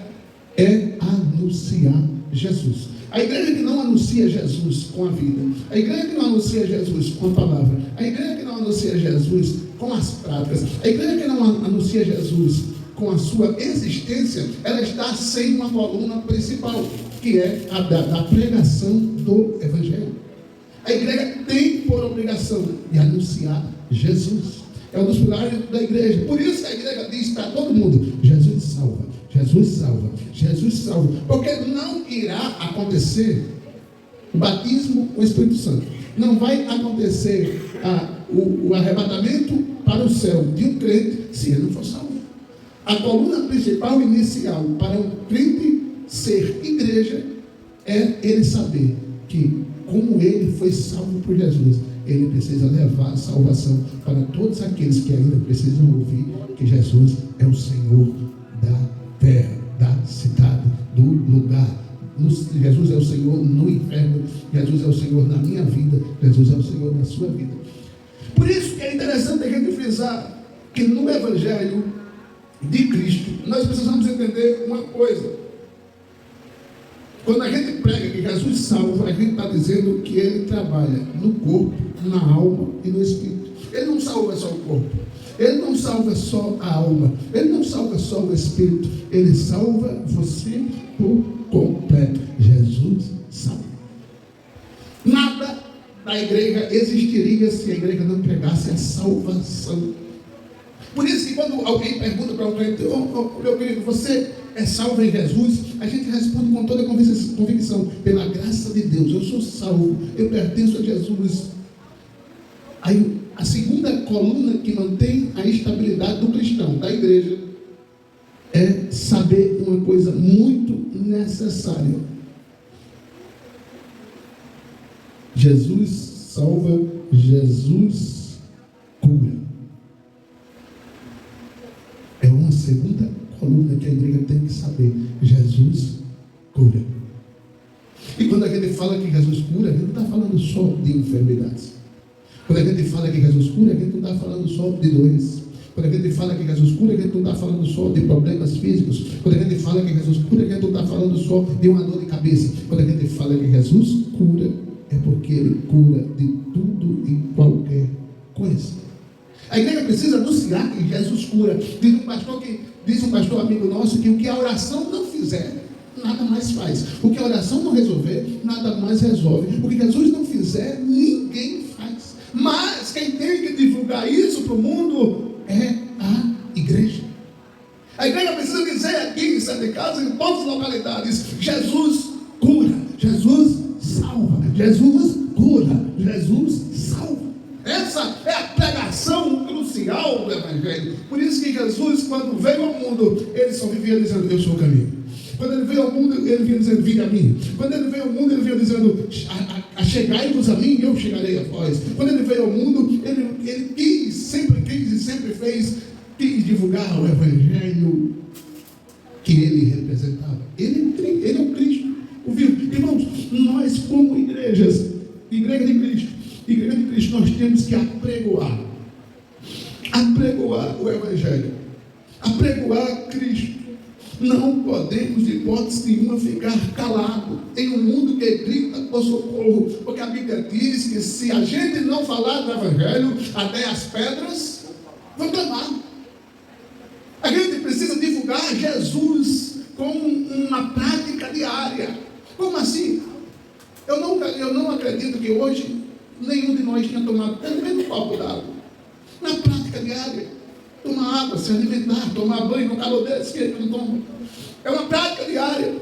é anunciar Jesus. A igreja que não anuncia Jesus com a vida, a igreja que não anuncia Jesus com a palavra, a igreja que não anuncia Jesus com as práticas, a igreja que não anuncia Jesus com a sua existência, ela está sem uma coluna principal, que é a da pregação do Evangelho. A igreja tem por obrigação de anunciar Jesus. É um dos pilares da igreja. Por isso a igreja diz para todo mundo: Jesus salva, Jesus salva, Jesus salva. Porque não irá acontecer o batismo com o Espírito Santo. Não vai acontecer o arrebatamento para o céu de um crente se ele não for salvo. A coluna principal inicial para um crente ser igreja é ele saber que, como ele foi salvo por Jesus, ele precisa levar a salvação para todos aqueles que ainda precisam ouvir que Jesus é o Senhor da terra, da cidade, do lugar. Jesus é o Senhor no inferno, Jesus é o Senhor na minha vida, Jesus é o Senhor na sua vida. Por isso que é interessante a gente frisar que no Evangelho de Cristo nós precisamos entender uma coisa. Quando a gente prega que Jesus salva, a gente está dizendo que Ele trabalha no corpo, na alma e no espírito. Ele não salva só o corpo, Ele não salva só a alma, Ele não salva só o espírito, Ele salva você por completo. Jesus salva. Nada da igreja existiria se a igreja não pregasse a salvação. Por isso que quando alguém pergunta para um crente: meu querido, você é salvo em Jesus? A gente responde com toda a convicção: pela graça de Deus, eu sou salvo, eu pertenço a Jesus. Aí a segunda coluna que mantém a estabilidade do cristão, da igreja, é saber uma coisa muito necessária: Jesus salva, Jesus cura. É uma segunda coluna que a igreja tem que saber: Jesus cura. E quando a gente fala que Jesus cura, a gente não está falando só de enfermidades. Quando a gente fala que Jesus cura, a gente não está falando só de doenças. Quando a gente fala que Jesus cura, a gente não está falando só de problemas físicos. Quando a gente fala que Jesus cura, a gente não está falando só de uma dor de cabeça. Quando a gente fala que Jesus cura, é porque Ele cura de tudo e qualquer coisa. A igreja precisa anunciar que Jesus cura. Diz um pastor amigo nosso que o que a oração não fizer, nada mais faz. O que a oração não resolver, nada mais resolve. O que Jesus não fizer, ninguém faz. Mas quem tem que divulgar isso para o mundo é a igreja. A igreja precisa dizer aqui em Santa Casa, em todas as localidades: Jesus cura, Jesus salva, Jesus cura, Jesus salva. Essa é a pregação crucial do Evangelho. Por isso que Jesus, quando veio ao mundo, Ele só vivia dizendo: eu sou o caminho. Quando Ele veio ao mundo, Ele vinha dizendo: vinde a mim. Quando Ele veio ao mundo, Ele vinha dizendo: chegai-vos a mim e eu chegarei a vós. Quando Ele veio ao mundo, Ele quis e sempre fez, quis divulgar o Evangelho que Ele representava. Ele é o Cristo, o vivo. Irmãos, nós como igreja de Cristo, nós temos que apregoar o Evangelho, apregoar Cristo. Não podemos, de hipótese nenhuma, ficar calado em um mundo que grita por socorro, porque a Bíblia diz que se a gente não falar do Evangelho, até as pedras vão clamar. A gente precisa divulgar Jesus como uma prática diária. Como assim? Eu não acredito que hoje nenhum de nós tenha tomado pelo menos um copo d'água. Na prática diária, tomar água, se alimentar, tomar banho no calor desse que ele não toma. É uma prática diária.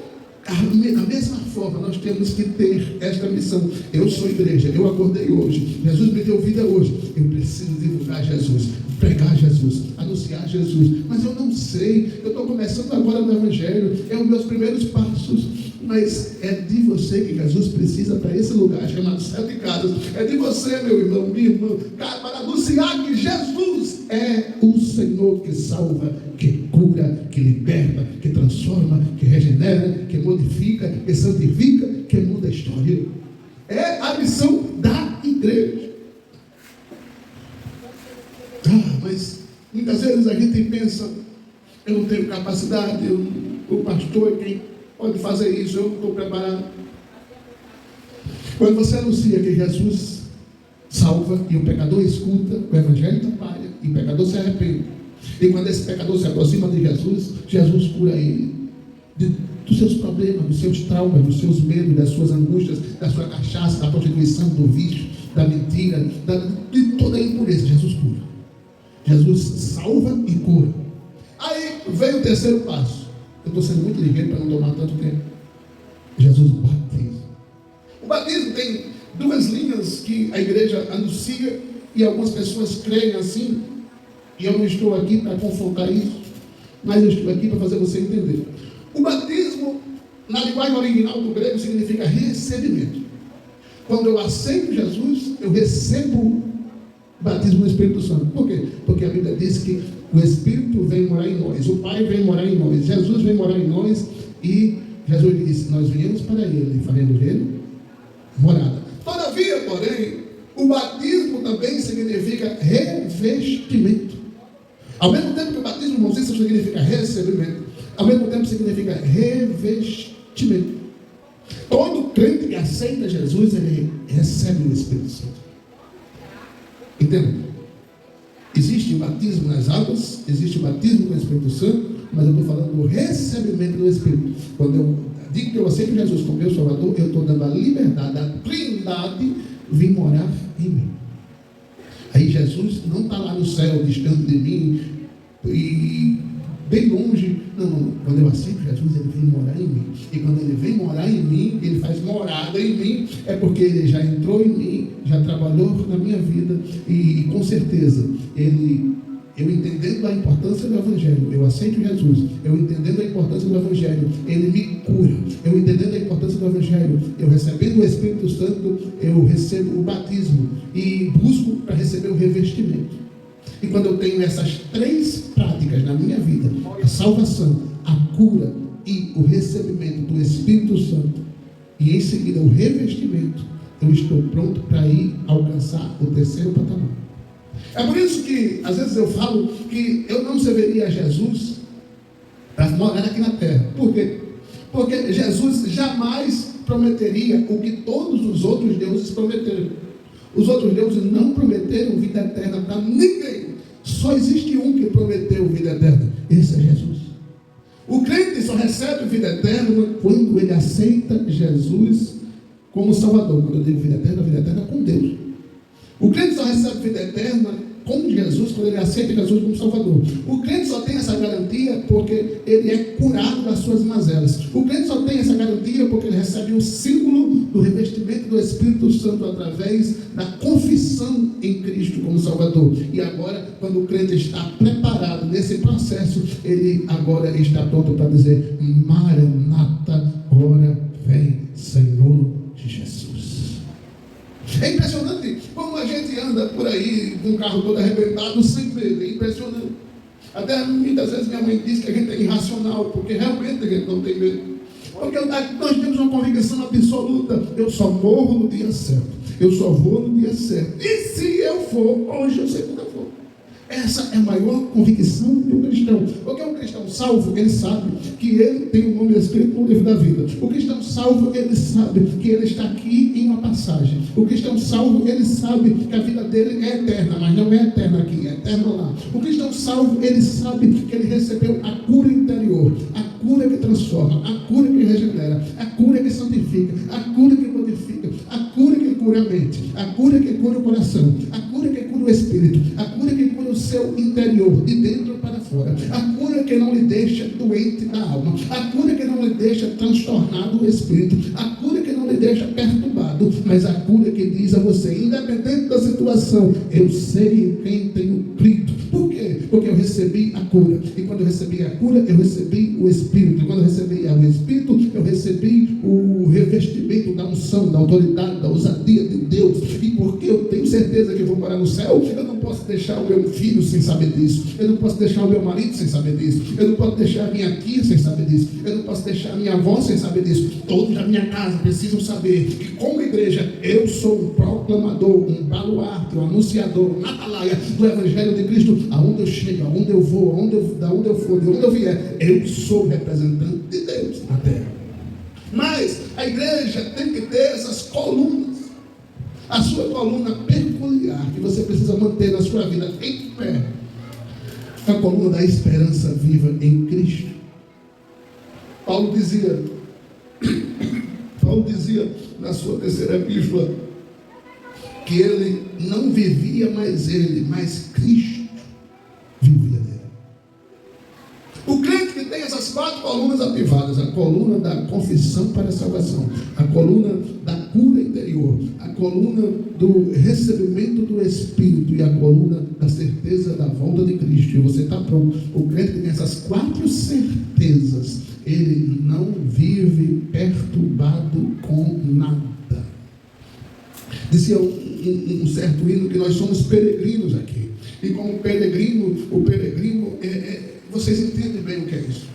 Da mesma forma, nós temos que ter esta missão. Eu sou igreja, eu acordei hoje, Jesus me deu vida hoje. Eu preciso divulgar Jesus, pregar Jesus, anunciar Jesus. Mas eu não sei, eu estou começando agora no Evangelho, é os meus primeiros passos. Mas é de você que Jesus precisa para esse lugar chamado Céu de Casas. É de você, meu irmão, minha irmã, para anunciar que Jesus é o Senhor que salva, que cura, que liberta, que transforma, que regenera, que modifica, que santifica, que muda a história. É a missão da igreja. Mas muitas vezes a gente pensa: eu não tenho capacidade, o pastor é quem pode fazer isso, eu não estou preparado. Quando você anuncia que Jesus salva e o pecador escuta, o Evangelho trabalha e o pecador se arrepende, E quando esse pecador se aproxima de Jesus, Jesus cura ele dos seus problemas, dos seus traumas, dos seus medos, das suas angústias, da sua cachaça, da prostituição, do vício, da mentira, de toda a impureza. Jesus cura. Jesus salva e cura. Aí veio o terceiro passo. Eu estou sendo muito ligeiro para não tomar tanto tempo. Jesus batiza. O batismo tem duas linhas que a igreja anuncia e algumas pessoas creem assim. E eu não estou aqui para confrontar isso, mas eu estou aqui para fazer você entender. O batismo, na linguagem original do grego, significa recebimento. Quando eu aceito Jesus, eu recebo o batismo do Espírito Santo. Por quê? Porque a Bíblia diz que o Espírito vem morar em nós, o Pai vem morar em nós, Jesus vem morar em nós, e Jesus disse: nós viemos para Ele, faremos dele morada. Todavia, porém, o batismo também significa revestimento. Ao mesmo tempo que o batismo, irmãos, isso significa recebimento, ao mesmo tempo significa revestimento. Todo crente que aceita Jesus, ele recebe o Espírito Santo. Entendeu? Existe o batismo nas águas, existe o batismo com o Espírito Santo, mas eu estou falando do recebimento do Espírito. Quando eu digo que eu aceito Jesus como meu Salvador, eu estou dando a liberdade, a Trindade vir morar em mim. Aí Jesus não está lá no céu, distante de mim, e bem longe. Não. Quando eu aceito Jesus, ele vem morar em mim. E quando ele vem morar em mim, ele faz morada em mim, é porque ele já entrou em mim, já trabalhou na minha vida, e com certeza, eu entendendo a importância do Evangelho, eu aceito Jesus, eu entendendo a importância do Evangelho, ele me cura. Eu entendendo a importância do Evangelho, eu recebendo o Espírito Santo, eu recebo o batismo e busco para receber o revestimento. E quando eu tenho essas três práticas na minha vida, a salvação, a cura e o recebimento do Espírito Santo, e em seguida o revestimento, eu estou pronto para ir alcançar o terceiro patamar. É por isso que às vezes eu falo que eu não serviria Jesus para morar aqui na terra. Por quê? Porque Jesus jamais prometeria o que todos os outros deuses prometeram. Os outros deuses não prometeram vida eterna para ninguém. Só existe um que prometeu vida eterna. Esse é Jesus. O crente só recebe vida eterna quando ele aceita Jesus como Salvador. Quando eu digo vida eterna com Deus. O crente só recebe vida eterna com Jesus quando ele aceita Jesus como Salvador. O crente só tem essa garantia porque ele é curado das suas mazelas. O crente só tem essa garantia porque ele recebe o símbolo do revestimento do Espírito Santo através da confissão em Cristo como Salvador. E agora, quando o crente está preparado nesse processo, ele agora está pronto para dizer: Maranata, ora vem, Senhor de Jesus. É impressionante como a gente anda por aí com o carro todo arrebentado sem medo. É impressionante. Até muitas vezes minha mãe diz que a gente é irracional, porque realmente a gente não tem medo. Porque nós temos uma convicção absoluta: eu só morro no dia certo, eu só vou no dia certo. E se eu for, hoje eu sei quando eu for. Essa é a maior convicção do cristão. Porque o cristão salvo, ele sabe que ele tem o nome escrito no livro da vida. O cristão salvo, ele sabe que ele está aqui em uma passagem. O cristão salvo, ele sabe que a vida dele é eterna, mas não é eterna aqui, é eterna lá. O cristão salvo, ele sabe que ele recebeu a cura interior, a cura que transforma, a cura que regenera, a cura que santifica, a cura que modifica, a cura que cura a mente, a cura que cura o coração, a cura que cura o espírito, a cura que cura o seu interior, de dentro para fora, a cura que não lhe deixa doente da alma, a cura que não lhe deixa transtornado o espírito, a cura que não lhe deixa perturbado, mas a cura que diz a você, independente da situação: eu sei em quem tenho crido. Por quê? Porque eu recebi a cura, e quando eu recebi a cura, eu recebi o Espírito, e quando eu recebi o Espírito, eu recebi o revestimento da unção, da autoridade, da ousadia de Deus. E porque eu tenho certeza que eu vou morar no céu, eu não posso deixar o meu filho sem saber disso, eu não posso deixar o meu marido sem saber disso, eu não posso deixar a minha tia sem saber disso, eu não posso deixar a minha avó sem saber disso. Todos da minha casa precisam saber que, como igreja, eu sou um proclamador, um baluarte, um anunciador, um atalaia do Evangelho de Cristo. Aonde eu chego, aonde eu vou, da onde eu for, de onde eu vier, eu sou representante de Deus na terra. Mas a igreja tem que ter essas colunas. A sua coluna peculiar, que você precisa manter na sua vida em pé, a coluna da esperança viva em Cristo. Paulo dizia na sua terceira epístola que ele não vivia mais ele, mas Cristo vivia nele. O crente que tem essas 4 colunas ativadas: a coluna da confissão para a salvação, a coluna da cura interior, a coluna do recebimento do Espírito e a coluna da certeza da volta de Cristo. E você está pronto. O crente que tem essas 4 certezas, ele não vive perturbado com nada. Dizia um certo hino que nós somos peregrinos aqui. E como peregrino, vocês entendem bem o que é isso.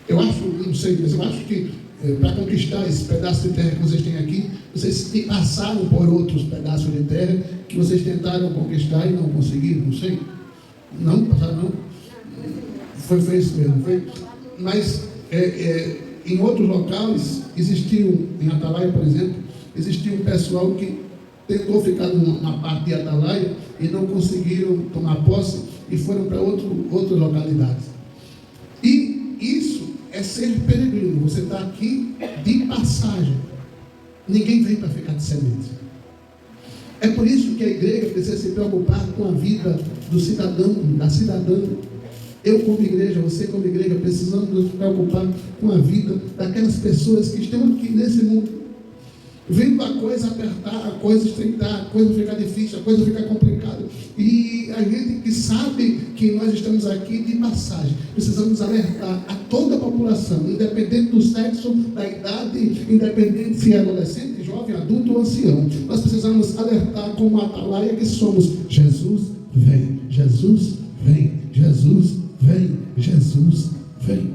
Eu acho, não sei, mas eu acho que para conquistar esse pedaço de terra que vocês têm aqui, vocês passaram por outros pedaços de terra que vocês tentaram conquistar e não conseguiram, não sei. Não, passaram não. Foi isso mesmo. Mas em outros locais, em Atalaia, por exemplo, existia um pessoal que tentou ficar numa parte de Atalaia e não conseguiram tomar posse e foram para outras localidades. E isso é ser peregrino. Você está aqui de passagem. Ninguém vem para ficar de semente. É por isso que a igreja precisa se preocupar com a vida do cidadão, da cidadã. Eu como igreja, você como igreja, precisamos nos preocupar com a vida daquelas pessoas que estão aqui nesse mundo. Vendo a coisa apertar, a coisa estreitar, a coisa ficar difícil, a coisa ficar complicada. E a gente que sabe que nós estamos aqui de passagem, precisamos alertar a toda a população, independente do sexo, da idade, independente se é adolescente, jovem, adulto ou ancião. Nós precisamos alertar como atalaia que somos: Jesus vem, Jesus vem, Jesus vem, Jesus vem.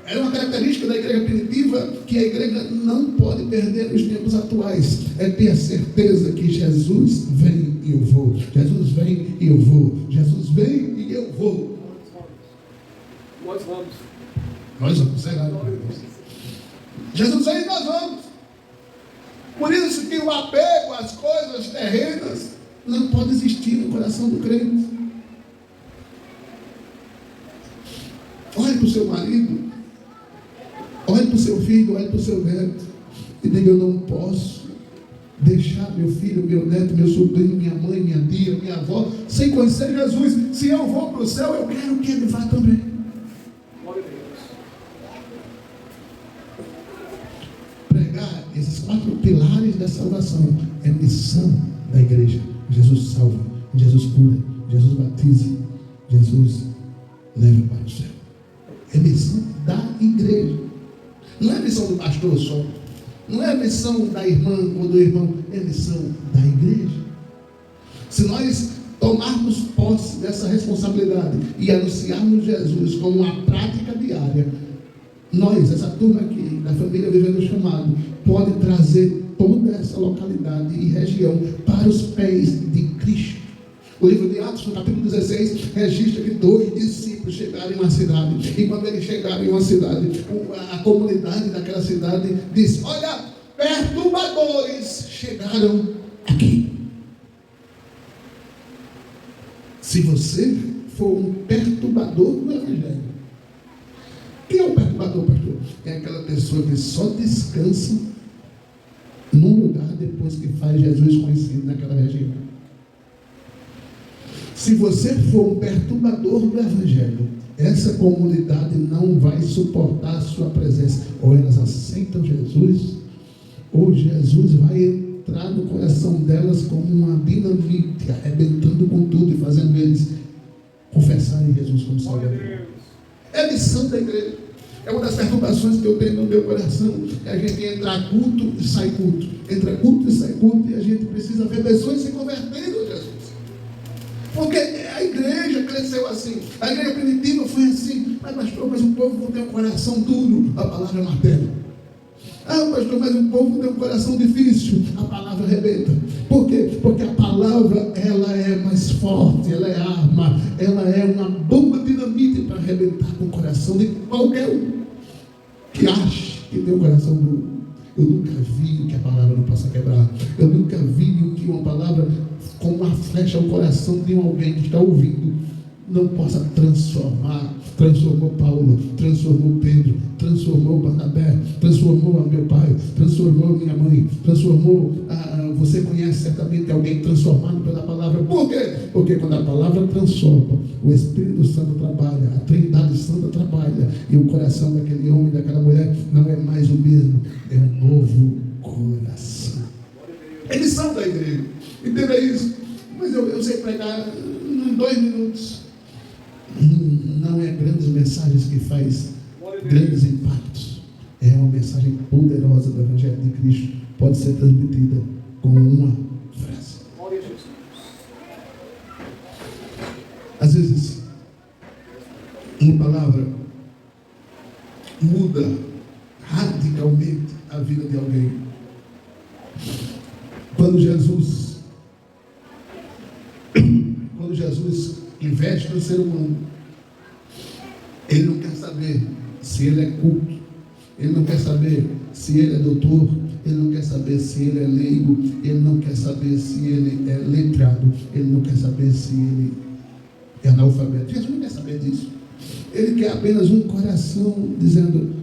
É uma característica da igreja primitiva que a igreja não pode perder nos tempos atuais. É ter a certeza que Jesus vem e eu vou. Jesus vem e eu vou. Jesus vem e eu vou. Nós vamos. Nós vamos, será? Jesus vem e nós vamos. Por isso que o apego às coisas terrenas não pode existir no coração do crente. Olhe para o seu marido. Olhe para o seu filho, olhe para o seu neto e diga: eu não posso deixar meu filho, meu neto, meu sobrinho, minha mãe, minha tia, minha avó sem conhecer Jesus. Se eu vou para o céu, eu quero que ele vá também. Pregar esses 4 pilares da salvação é missão da igreja. Jesus salva, Jesus cura, Jesus batiza, Jesus leva para o céu. É missão da igreja. Não é missão do pastor só. Não é missão da irmã ou do irmão. É missão da igreja. Se nós tomarmos posse dessa responsabilidade e anunciarmos Jesus como uma prática diária, nós, essa turma aqui da família Vivendo o Chamado, pode trazer toda essa localidade e região para os pés de Cristo. O livro de Atos, no capítulo 16, registra que 2 discípulos chegaram em uma cidade. E quando eles chegaram em uma cidade, a comunidade daquela cidade disse: olha, perturbadores chegaram aqui. Se você for um perturbador do Evangelho. Quem é o perturbador, pastor? É aquela pessoa que só descansa num lugar depois que faz Jesus conhecido naquela região. Se você for um perturbador do Evangelho, essa comunidade não vai suportar a sua presença. Ou elas aceitam Jesus, ou Jesus vai entrar no coração delas como uma dinamite, arrebentando com tudo e fazendo eles confessarem Jesus como Salvador. É a missão da igreja. É uma das perturbações que eu tenho no meu coração. É a gente entrar culto e sai culto. Entra culto e sai culto. E a gente precisa ver pessoas se convertendo a Jesus. Porque a igreja cresceu assim. A igreja primitiva foi assim. Mas pastor, mas o povo tem um coração duro. A palavra é martelo. Ah, pastor, mas o povo tem um coração difícil. A palavra arrebenta. Por quê? Porque a palavra, ela é mais forte. Ela é arma. Ela é uma bomba dinamite para arrebentar com o coração de qualquer um que acha que tem um coração duro. Eu nunca vi o que a palavra não possa quebrar. Eu nunca vi o que uma palavra com uma flecha ao coração de alguém que está ouvindo não possa transformar. Transformou Paulo, transformou Pedro, transformou Barnabé, transformou meu pai, transformou minha mãe, transformou, você conhece certamente alguém transformado pela palavra. Por quê? Porque quando a palavra transforma, o Espírito Santo trabalha, a Trindade Santa trabalha, e o coração daquele homem, daquela mulher, não é mais o mesmo, é um novo coração. Eles são da igreja, entenda isso. Mas eu sei pregar em 2 minutos. Não é grandes mensagens que faz grandes impactos. É uma mensagem poderosa do Evangelho de Cristo. Pode ser transmitida com uma frase. Às vezes, uma palavra muda radicalmente a vida de alguém. Quando Jesus investe no ser humano, ele não quer saber se ele é culto, ele não quer saber se ele é doutor, ele não quer saber se ele é leigo, ele não quer saber se ele é letrado, ele não quer saber se ele é analfabeto. Jesus não quer saber disso. Ele quer apenas um coração dizendo: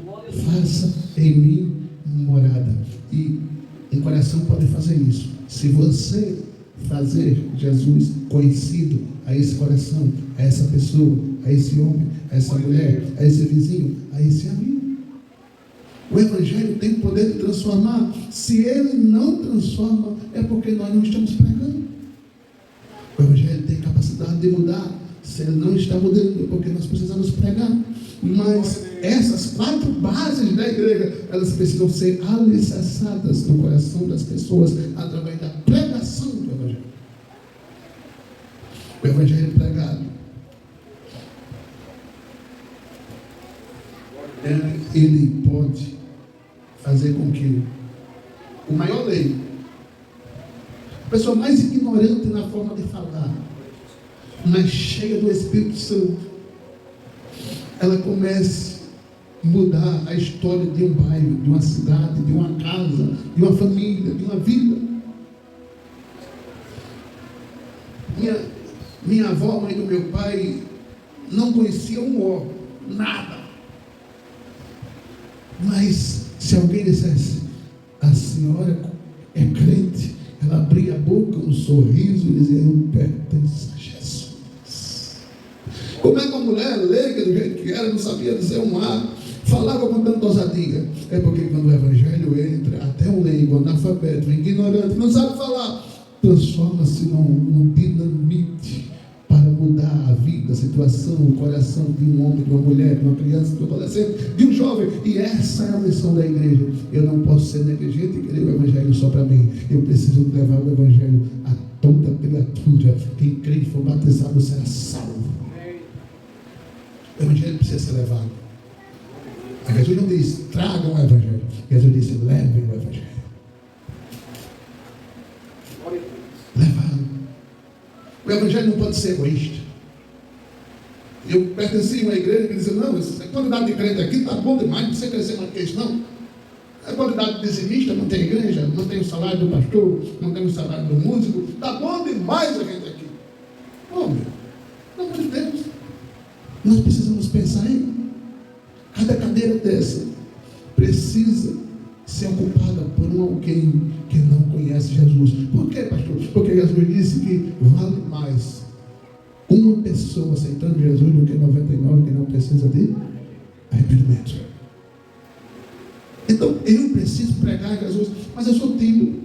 faça em mim morada. E um coração pode fazer isso se você fazer Jesus conhecido a esse coração, a essa pessoa, a esse homem, a essa mulher, a esse vizinho, a esse amigo. O Evangelho tem o poder de transformar. Se ele não transforma, é porque nós não estamos pregando. O Evangelho tem capacidade de mudar. Se ele não está mudando, é porque nós precisamos pregar. Mas essas 4 bases da igreja, elas precisam ser alicerçadas no coração das pessoas através da pregação do Evangelho. O Evangelho pregado, ele pode fazer com que o maior leigo, a pessoa mais ignorante na forma de falar, mas cheia do Espírito Santo, ela comece a mudar a história de um bairro, de uma cidade, de uma casa, de uma família, de uma vida. Minha avó, mãe do meu pai, não conhecia um ó, nada. Mas se alguém dissesse: a senhora é crente, ela abria a boca, um sorriso e dizia: eu pertenço a Jesus. Como é que uma mulher leiga do jeito que era, não sabia dizer um A, falava com tanta ousadia? É porque quando o Evangelho entra, até um leigo, analfabeto, ignorante, não sabe falar, transforma-se num dinamite para mudar a vida, a situação, o coração de um homem, de uma mulher, de uma criança, de um adolescente, de um jovem. E essa é a missão da igreja. Eu não posso ser negligente e querer o Evangelho só para mim. Eu preciso levar o Evangelho a toda criatura. Quem crê e for batizado será salvo. O Evangelho precisa ser levado. Mas Jesus não diz: tragam o Evangelho. Jesus disse: levem o Evangelho. Levado. O Evangelho não pode ser egoísta. Eu pertenci a uma igreja que dizia: não, a quantidade de crente aqui está bom demais, não precisa crescer mais que isso, não. A quantidade de dizimista, não tem igreja, não tem o salário do pastor, não tem o salário do músico, está bom demais a gente aqui. Oh, meu, pelo amor de Deus, nós precisamos pensar em cada cadeira dessa precisa ser ocupada por alguém que não conhece Jesus. Por quê, pastor? Porque Jesus disse que vale mais uma pessoa aceitando Jesus do que 99 que não precisa de arrependimento. Então eu preciso pregar Jesus, mas eu sou tímido.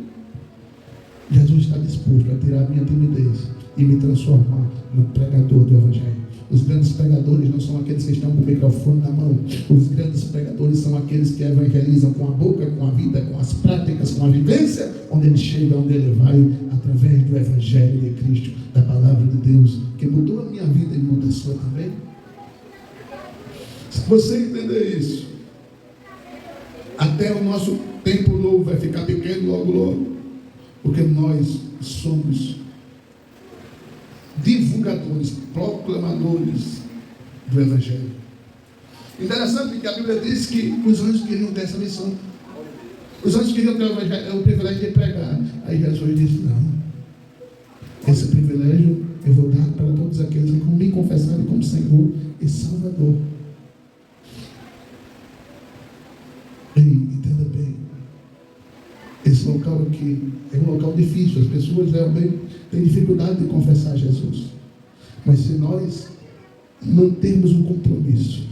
Jesus está disposto a tirar a minha timidez e me transformar no pregador do Evangelho. Os grandes pregadores não são aqueles que estão com o microfone na mão. Os grandes pregadores são aqueles que evangelizam com a boca, com a vida, com as práticas, com a vivência, onde ele chega, onde ele vai, através do Evangelho de Cristo, da palavra de Deus, que mudou a minha vida e muda a sua também. Se você entender isso, até o nosso tempo novo vai ficar pequeno logo, logo, porque nós somos divulgadores, proclamadores do Evangelho. Interessante que a Bíblia diz que os anjos queriam ter essa missão. Os anjos queriam ter o privilégio de pregar. Aí Jesus disse: não, esse privilégio eu vou dar para todos aqueles que me confessarem como Senhor e Salvador. Ei, entenda bem, esse local aqui é um local difícil, as pessoas realmente têm dificuldade de confessar Jesus, mas se nós mantermos um compromisso,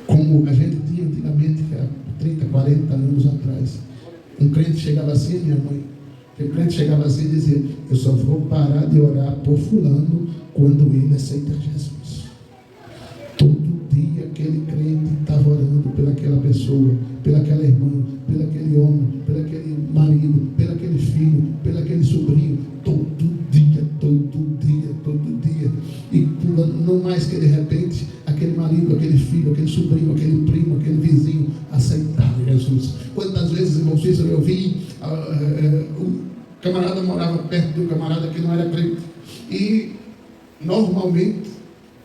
como a gente tinha antigamente, que há 30, 40 anos atrás, um crente chegava assim, minha mãe, o crente chegava assim e dizia: eu só vou parar de orar por fulano quando ele aceita Jesus. Todo dia aquele crente estava orando pelaquela pessoa, pelaquela irmã, pelaquele homem, pelaquele marido, pelaquele filho, pelaquele sobrinho, todo dia, todo dia, todo dia. E não mais que de repente aquele marido, aquele filho, aquele sobrinho, aquele primo, aquele vizinho aceitava Jesus. Quantas vezes, irmão Cícero, eu vi o camarada morava perto de um camarada que não era crente, e normalmente,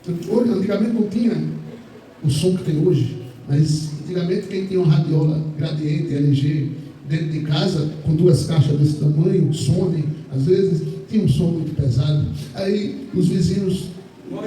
antigamente não tinha o som que tem hoje, mas antigamente quem tinha uma radiola Gradiente, LG, dentro de casa, com 2 caixas desse tamanho, Sony, às vezes tinha um som muito pesado, aí os vizinhos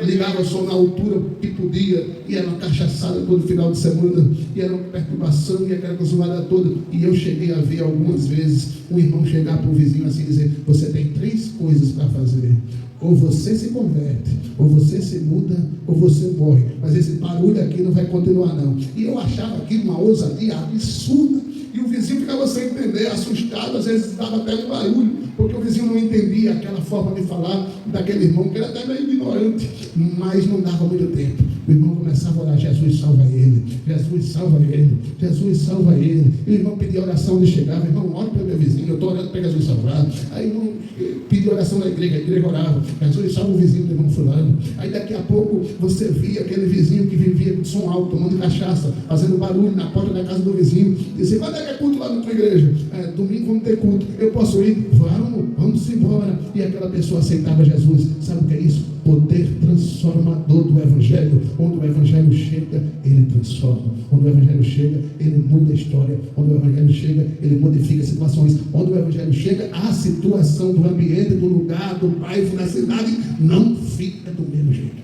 ligavam o som na altura que podia, e era uma cachaçada todo final de semana, e era uma perturbação, e aquela consolada toda. E eu cheguei a ver algumas vezes um irmão chegar para o vizinho assim e dizer: você tem 3 coisas para fazer, ou você se converte, ou você se muda, ou você morre, mas esse barulho aqui não vai continuar não. E eu achava aquilo uma ousadia absurda, e o vizinho ficava sem entender, assustado, às vezes dava até um barulho, porque o vizinho não entendia aquela forma de falar daquele irmão, que era até meio ignorante, mas não dava muito tempo. O irmão começava a orar: Jesus salva ele, Jesus salva ele, Jesus salva ele. E o irmão pedia oração, ele chegava: irmão, ore para meu vizinho, eu estou orando para Jesus salvar. Aí o irmão pedia oração na igreja, a igreja orava: Jesus salva o vizinho do irmão fulano. Aí daqui a pouco você via aquele vizinho que vivia com som alto, tomando cachaça, fazendo barulho na porta da casa do vizinho, dizia: quando é que é culto lá na tua igreja? Domingo vamos ter culto, eu posso ir? Vamos embora. E aquela pessoa aceitava Jesus. Sabe o que é isso? Poder transformador do Evangelho. Onde o Evangelho chega, ele transforma. Onde o Evangelho chega, ele muda a história. Onde o Evangelho chega, ele modifica situações. Onde o Evangelho chega, a situação do ambiente, do lugar, do bairro, da cidade não fica do mesmo jeito.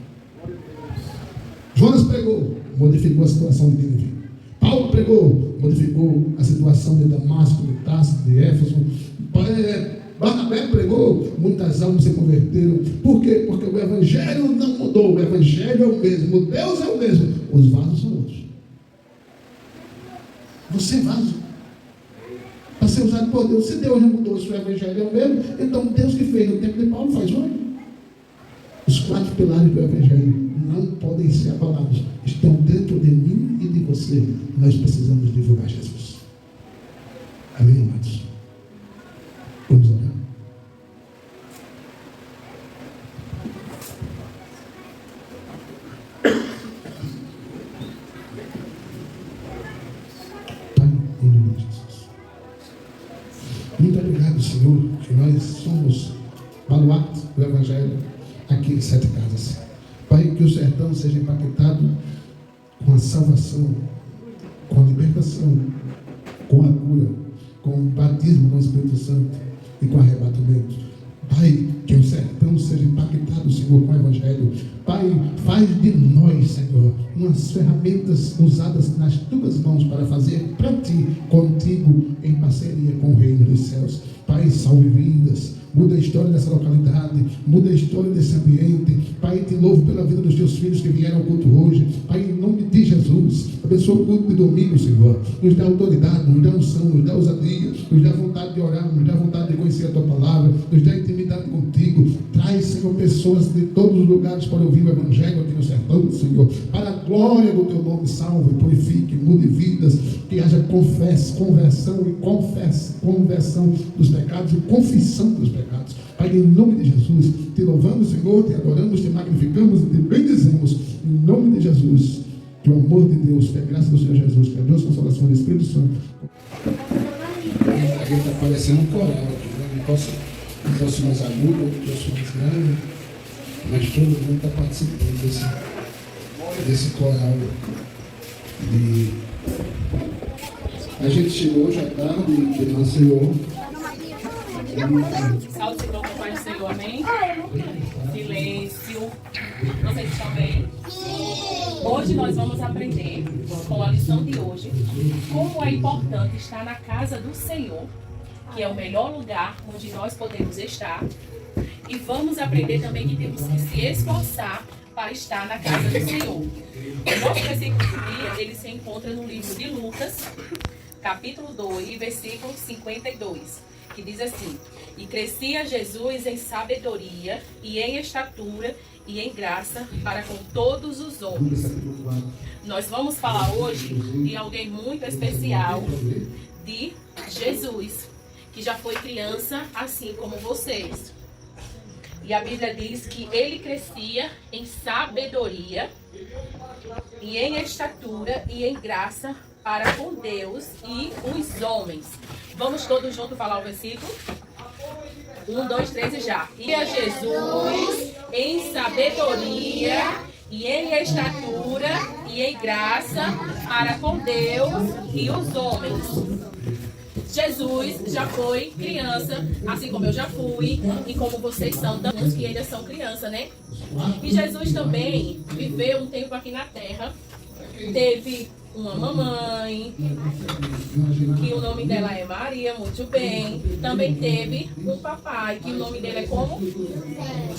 Jonas pregou, modificou a situação de Nínive. Paulo pregou, modificou a situação de Damasco, de Tarso, de Éfeso. Barnabé pregou, muitas almas se converteram. Por quê? Porque o Evangelho não mudou. O Evangelho é o mesmo, Deus é o mesmo, os vasos são outros. Você é vaso para ser usado por Deus. Se Deus não mudou, se o Evangelho é o mesmo, então Deus que fez no tempo de Paulo faz hoje. Os 4 pilares do Evangelho não podem ser abalados, estão dentro de mim e de você. Nós precisamos divulgar Jesus. Amém, amados? Vamos orar. Pai, em nome de Jesus, muito obrigado, Senhor, que nós somos baluarte do Evangelho aqui em 7 Casas. Pai, que o sertão seja impactado com a salvação, com a libertação, com a cura, com o batismo com o Espírito Santo e com arrebatamento. Pai, que o sertão seja impactado, Senhor, com o Evangelho. Pai, faz de nós, Senhor, umas ferramentas usadas nas tuas mãos para fazer para ti, contigo, em parceria com o reino dos céus. Pai, salve vidas, muda a história dessa localidade, muda a história desse ambiente. Pai, te louvo pela vida dos teus filhos que vieram ao culto hoje. Pai, em nome de Jesus, abençoa o culto de domingo, Senhor. Nos dá autoridade, nos dá unção, nos dá ousadia, nos dá vontade de orar, nos dá vontade de conhecer a tua palavra, nos dá intimidade contigo. Traz, Senhor, pessoas de todos os lugares para ouvir o Evangelho aqui no sertão, Senhor. Para a glória do teu nome, salve, purifique, mude vidas, que haja conversão dos pecados e confissão dos pecados. Pai, em nome de Jesus, te louvamos, Senhor, te adoramos, te magnificamos e te bendizemos. Em nome de Jesus, que o amor de Deus, que a graça do Senhor Jesus, que a Deus consolação do Espírito Santo. A gente está parecendo um coral aqui, né? Não posso mais agudo, não posso mais grave, mas todo mundo está participando desse coral. A gente chegou hoje à tarde de Maceió. Salve, Senhor, Pai do Senhor, amém? silêncio. Vocês estão bem? Hoje nós vamos aprender, com a lição de hoje, como é importante estar na casa do Senhor, que é o melhor lugar onde nós podemos estar. E vamos aprender também que temos que se esforçar para estar na casa do Senhor. O nosso versículo do dia, ele se encontra no livro de Lucas, capítulo 2, versículo 52, que diz assim: E crescia Jesus em sabedoria e em estatura e em graça para com todos os homens. Nós vamos falar hoje de alguém muito especial, de Jesus, que já foi criança assim como vocês. E a Bíblia diz que ele crescia em sabedoria e em estatura e em graça para com Deus e os homens. Vamos todos juntos falar o versículo? 1, 2, 3 e já. E a Jesus em sabedoria e em estatura e em graça para com Deus e os homens. Jesus já foi criança, assim como eu já fui, e como vocês são, uns que ainda são criança, né? E Jesus também viveu um tempo aqui na Terra. Teve uma mamãe, que o nome dela é Maria, muito bem. Também teve um papai, que o nome dele é como?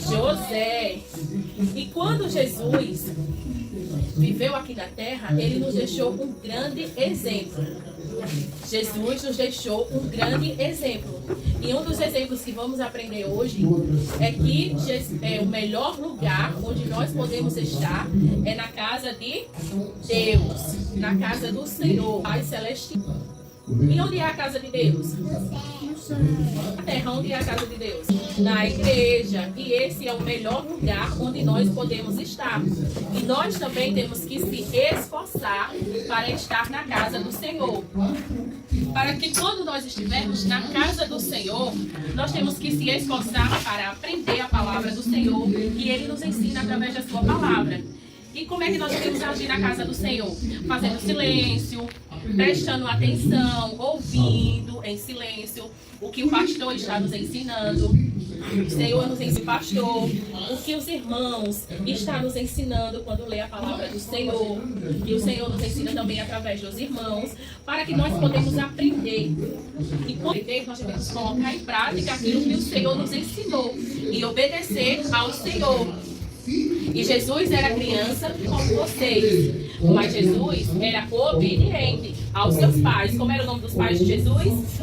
José. E quando Jesus viveu aqui na Terra, ele nos deixou um grande exemplo. Jesus nos deixou um grande exemplo. E um dos exemplos que vamos aprender hoje é que o melhor lugar onde nós podemos estar é na casa de Deus, na casa do Senhor, Pai Celestial. E onde é a casa de Deus? Na terra, onde é a casa de Deus? Na igreja. E esse é o melhor lugar onde nós podemos estar. E nós também temos que se esforçar para estar na casa do Senhor. Para que quando nós estivermos na casa do Senhor, nós temos que se esforçar para aprender a palavra do Senhor, que Ele nos ensina através da sua palavra. E como é que nós devemos agir na casa do Senhor? Fazendo silêncio, prestando atenção, ouvindo em silêncio o que o pastor está nos ensinando. O Senhor nos ensina, pastor, o que os irmãos estão nos ensinando quando lê a palavra do Senhor. E o Senhor nos ensina também através dos irmãos, para que nós podemos aprender. E quando nós devemos colocar em prática aquilo que o Senhor nos ensinou e obedecer ao Senhor. E Jesus era criança como vocês, mas Jesus era obediente aos seus pais. Como era o nome dos pais de Jesus?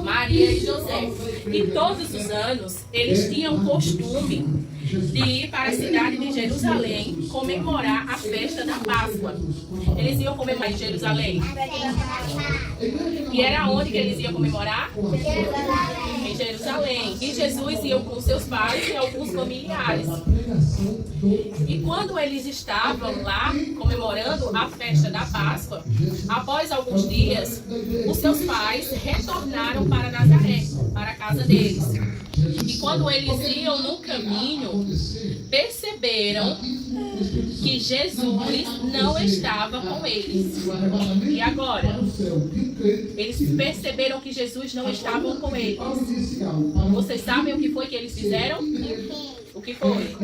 Maria e José. E todos os anos eles tinham costume de ir para a cidade de Jerusalém comemorar a festa da Páscoa. Eles iam comemorar em Jerusalém. E era onde que eles iam comemorar? Em Jerusalém. E Jesus ia com seus pais e alguns familiares. E quando eles estavam lá comemorando a festa da Páscoa, após alguns dias, os seus pais retornaram para Nazaré, para a casa deles. E quando eles iam no caminho, perceberam que Jesus não estava com eles. E agora? Eles perceberam que Jesus não estava com eles. Vocês sabem o que foi que eles fizeram? O que foi?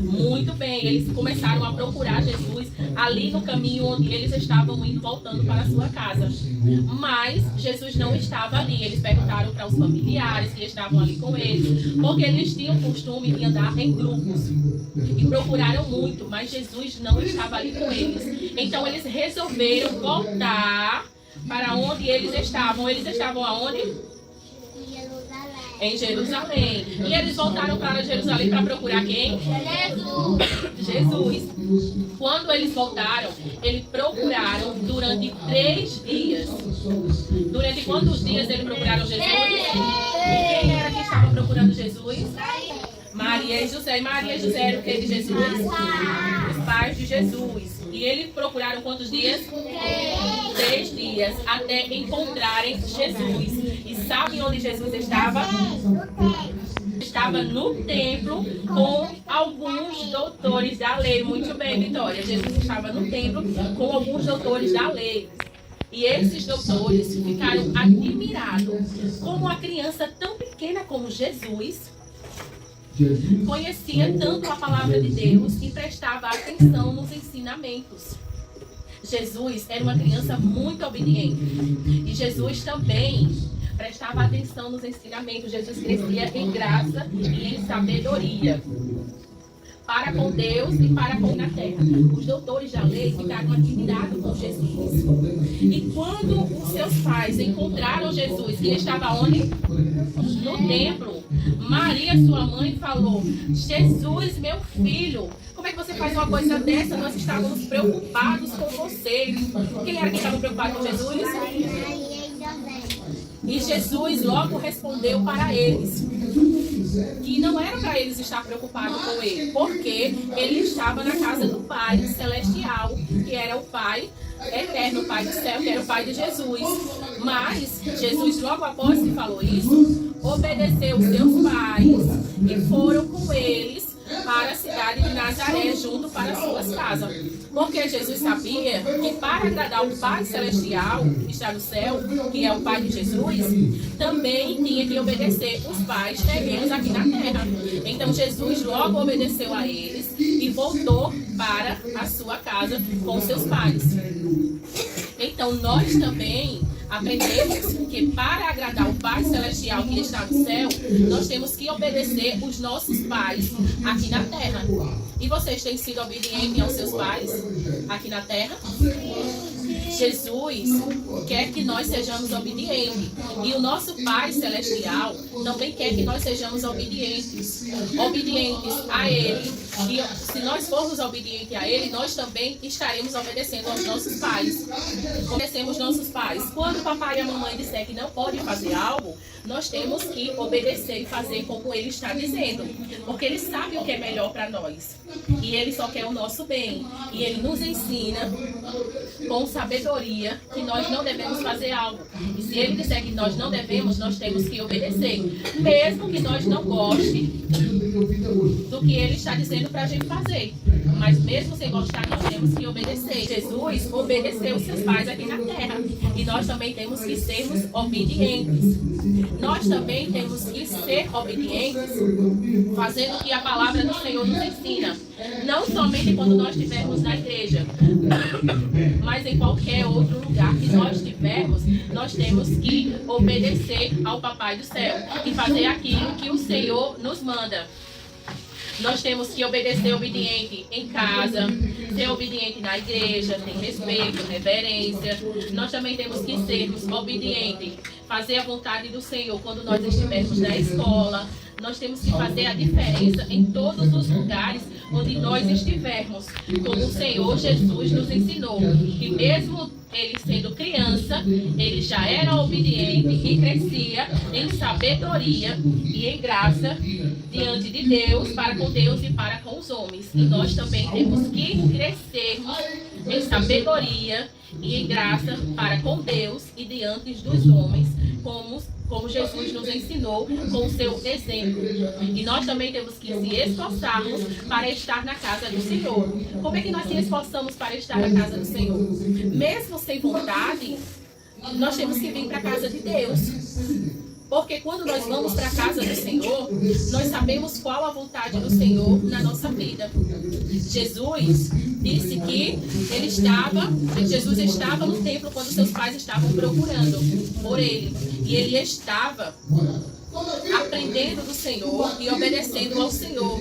Muito bem, eles começaram a procurar Jesus ali no caminho onde eles estavam indo, voltando para a sua casa. Mas Jesus não estava ali. Eles perguntaram para os familiares que estavam ali com eles, porque eles tinham o costume de andar em grupos. E procuraram muito, mas Jesus não estava ali com eles. Então eles resolveram voltar para onde eles estavam. Eles estavam aonde? Em Jerusalém. E eles voltaram para Jerusalém para procurar quem? Jesus. Quando eles voltaram, eles procuraram durante 3 dias. Durante quantos dias eles procuraram Jesus? E quem era que estava procurando Jesus? Maria e José. Maria e José eram o que de Jesus? Os pais de Jesus. E eles procuraram quantos dias? 3 dias, até encontrarem Jesus. E sabem onde Jesus estava? Estava no templo com alguns doutores da lei. Muito bem, Vitória. Jesus estava no templo com alguns doutores da lei. E esses doutores ficaram admirados. Como uma criança tão pequena pequena como Jesus, conhecia tanto a palavra de Deus e prestava atenção nos ensinamentos. Jesus era uma criança muito obediente. E Jesus também prestava atenção nos ensinamentos. Jesus crescia em graça e em sabedoria para com Deus e para com a terra. Os doutores da lei ficaram admirados com Jesus. E quando os seus pais encontraram Jesus, ele estava onde? No templo. Maria, sua mãe, falou: Jesus, meu filho, como é que você faz uma coisa dessa? Nós estávamos preocupados com você. Quem era que estava preocupado com Jesus? E Jesus logo respondeu para eles que não era para eles estar preocupados com ele, porque ele estava na casa do Pai Celestial, que era o Pai eterno, o Pai do céu, que era o Pai de Jesus. Mas Jesus, logo após que falou isso, obedeceu os seus pais e foram com eles para a cidade de Nazaré, junto para as suas casas. Porque Jesus sabia que para agradar o Pai Celestial, que está no céu, que é o Pai de Jesus, também tinha que obedecer os pais terrenos aqui na terra. Então Jesus logo obedeceu a eles e voltou para a sua casa com seus pais. Então nós também aprendemos que para agradar o Pai Celestial que está no céu, nós temos que obedecer os nossos pais aqui na terra. E vocês têm sido obedientes aos seus pais aqui na terra? Jesus quer que nós sejamos obedientes. E o nosso Pai Celestial também quer que nós sejamos obedientes. Obedientes a Ele. E se nós formos obedientes a Ele, nós também estaremos obedecendo aos nossos pais. Obedecemos nossos pais. Quando o papai e a mamãe disser que não pode fazer algo, nós temos que obedecer e fazer como Ele está dizendo. Porque Ele sabe o que é melhor para nós. E Ele só quer o nosso bem. E Ele nos ensina com sabedoria que nós não devemos fazer algo. E se Ele disser que nós não devemos, nós temos que obedecer. Mesmo que nós não gostemos do que Ele está dizendo para a gente fazer. Mas mesmo sem gostar, nós temos que obedecer. Jesus obedeceu os seus pais aqui na terra. E nós também temos que sermos obedientes. Nós também temos que ser obedientes, fazendo o que a palavra do Senhor nos ensina. Não somente quando nós estivermos na igreja, mas em qualquer outro lugar que nós estivermos, nós temos que obedecer ao Papai do céu e fazer aquilo que o Senhor nos manda. Nós temos que obedecer obediente em casa, ser obediente na igreja, ter respeito, reverência. Nós também temos que sermos obedientes, fazer a vontade do Senhor quando nós estivermos na escola. Nós temos que fazer a diferença em todos os lugares onde nós estivermos, como o Senhor Jesus nos ensinou. Que mesmo ele sendo criança, ele já era obediente e crescia em sabedoria e em graça diante de Deus, para com Deus e para com os homens. E nós também temos que crescermos em sabedoria e em graça para com Deus e diante dos homens, como Jesus nos ensinou com o seu exemplo. E nós também temos que se esforçarmos para estar na casa do Senhor. Como é que nós se esforçamos para estar na casa do Senhor? Mesmo sem vontade, nós temos que vir para a casa de Deus. Porque quando nós vamos para a casa do Senhor, nós sabemos qual a vontade do Senhor na nossa vida. Jesus disse que Jesus estava no templo quando seus pais estavam procurando por ele. E ele estava aprendendo do Senhor e obedecendo ao Senhor.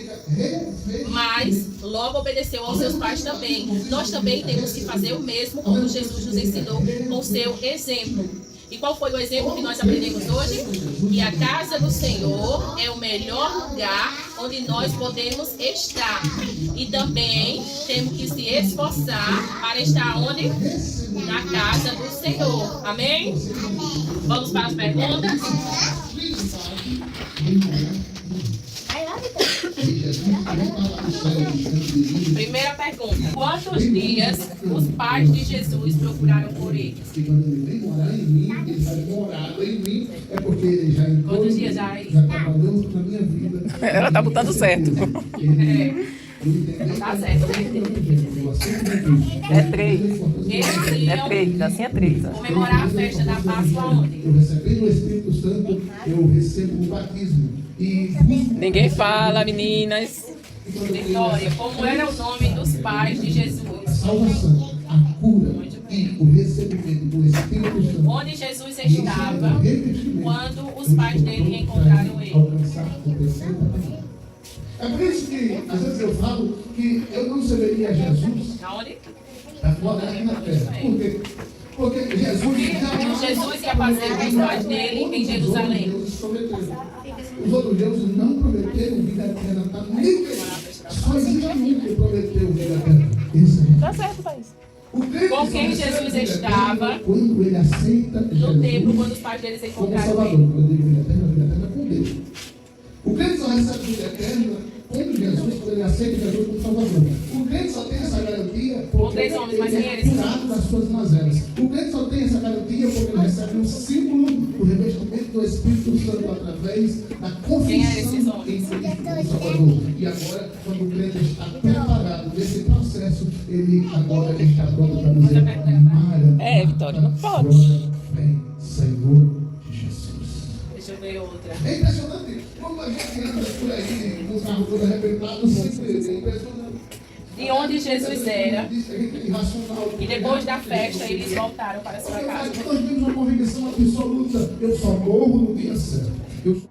Mas logo obedeceu aos seus pais também. Nós também temos que fazer o mesmo como Jesus nos ensinou com o seu exemplo. E qual foi o exemplo que nós aprendemos hoje? Que a casa do Senhor é o melhor lugar onde nós podemos estar. E também temos que se esforçar para estar onde? Na casa do Senhor. Amém? Vamos para as perguntas? Primeira pergunta. Quantos dias os pais de Jesus procuraram por ele? Quantos dias já? Ela tá botando certo. Tá certo. É 3. Eles É iam 3, assim é 3. comemorar a festa da Páscoa onde? Eu recebendo o Espírito Santo, eu recebo o batismo. E Ninguém fala, meninas. Vitória, como era o nome dos pais de a Jesus? salvação, a cura e o recebimento do Espírito Santo. Onde Jesus estava quando os pais dele encontraram ele? Alcançar o terceiro patamar. É por isso que, às vezes, eu falo que eu não receberia Jesus Aonde? agora aqui na terra. Por quê? Porque Jesus Jesus ia fazer com os pais dele em Jerusalém. Os outros deuses não prometeram vida eterna, tá? Nem só existe um que prometeu vida eterna. Tá certo, País. O crente Com só quem recebe Jesus vida estava eterna quando ele aceita no Jesus templo quando os pais dele se como encontraram Salvador. ele. Quando ele vida eterna com Deus. O crente só recebe vida eterna com Jesus, quando ele aceita Jesus como Salvador. O crente só tem essa garantia porque três homens, mas ele quem é eles são? curado das suas mazelas. O crente só tem essa garantia porque ele recebe um símbolo do revestimento do Espírito Santo através da Quem eram esses confissão homens? em Cristo como Salvador. E agora, quando o crente está preparado nesse processo, ele agora está pronto para dizer: Maria, Vitória, não pode. vem, Senhor Jesus. Deixa eu ver outra. É impressionante como a gente anda por aí, com o carro todo arrebentado, sempre é impressionante. De onde Jesus era. Diz que a gente é irracional. E depois da festa, eles voltaram para sua casa. Nós temos uma convicção absoluta: eu só morro no dia certo. Eu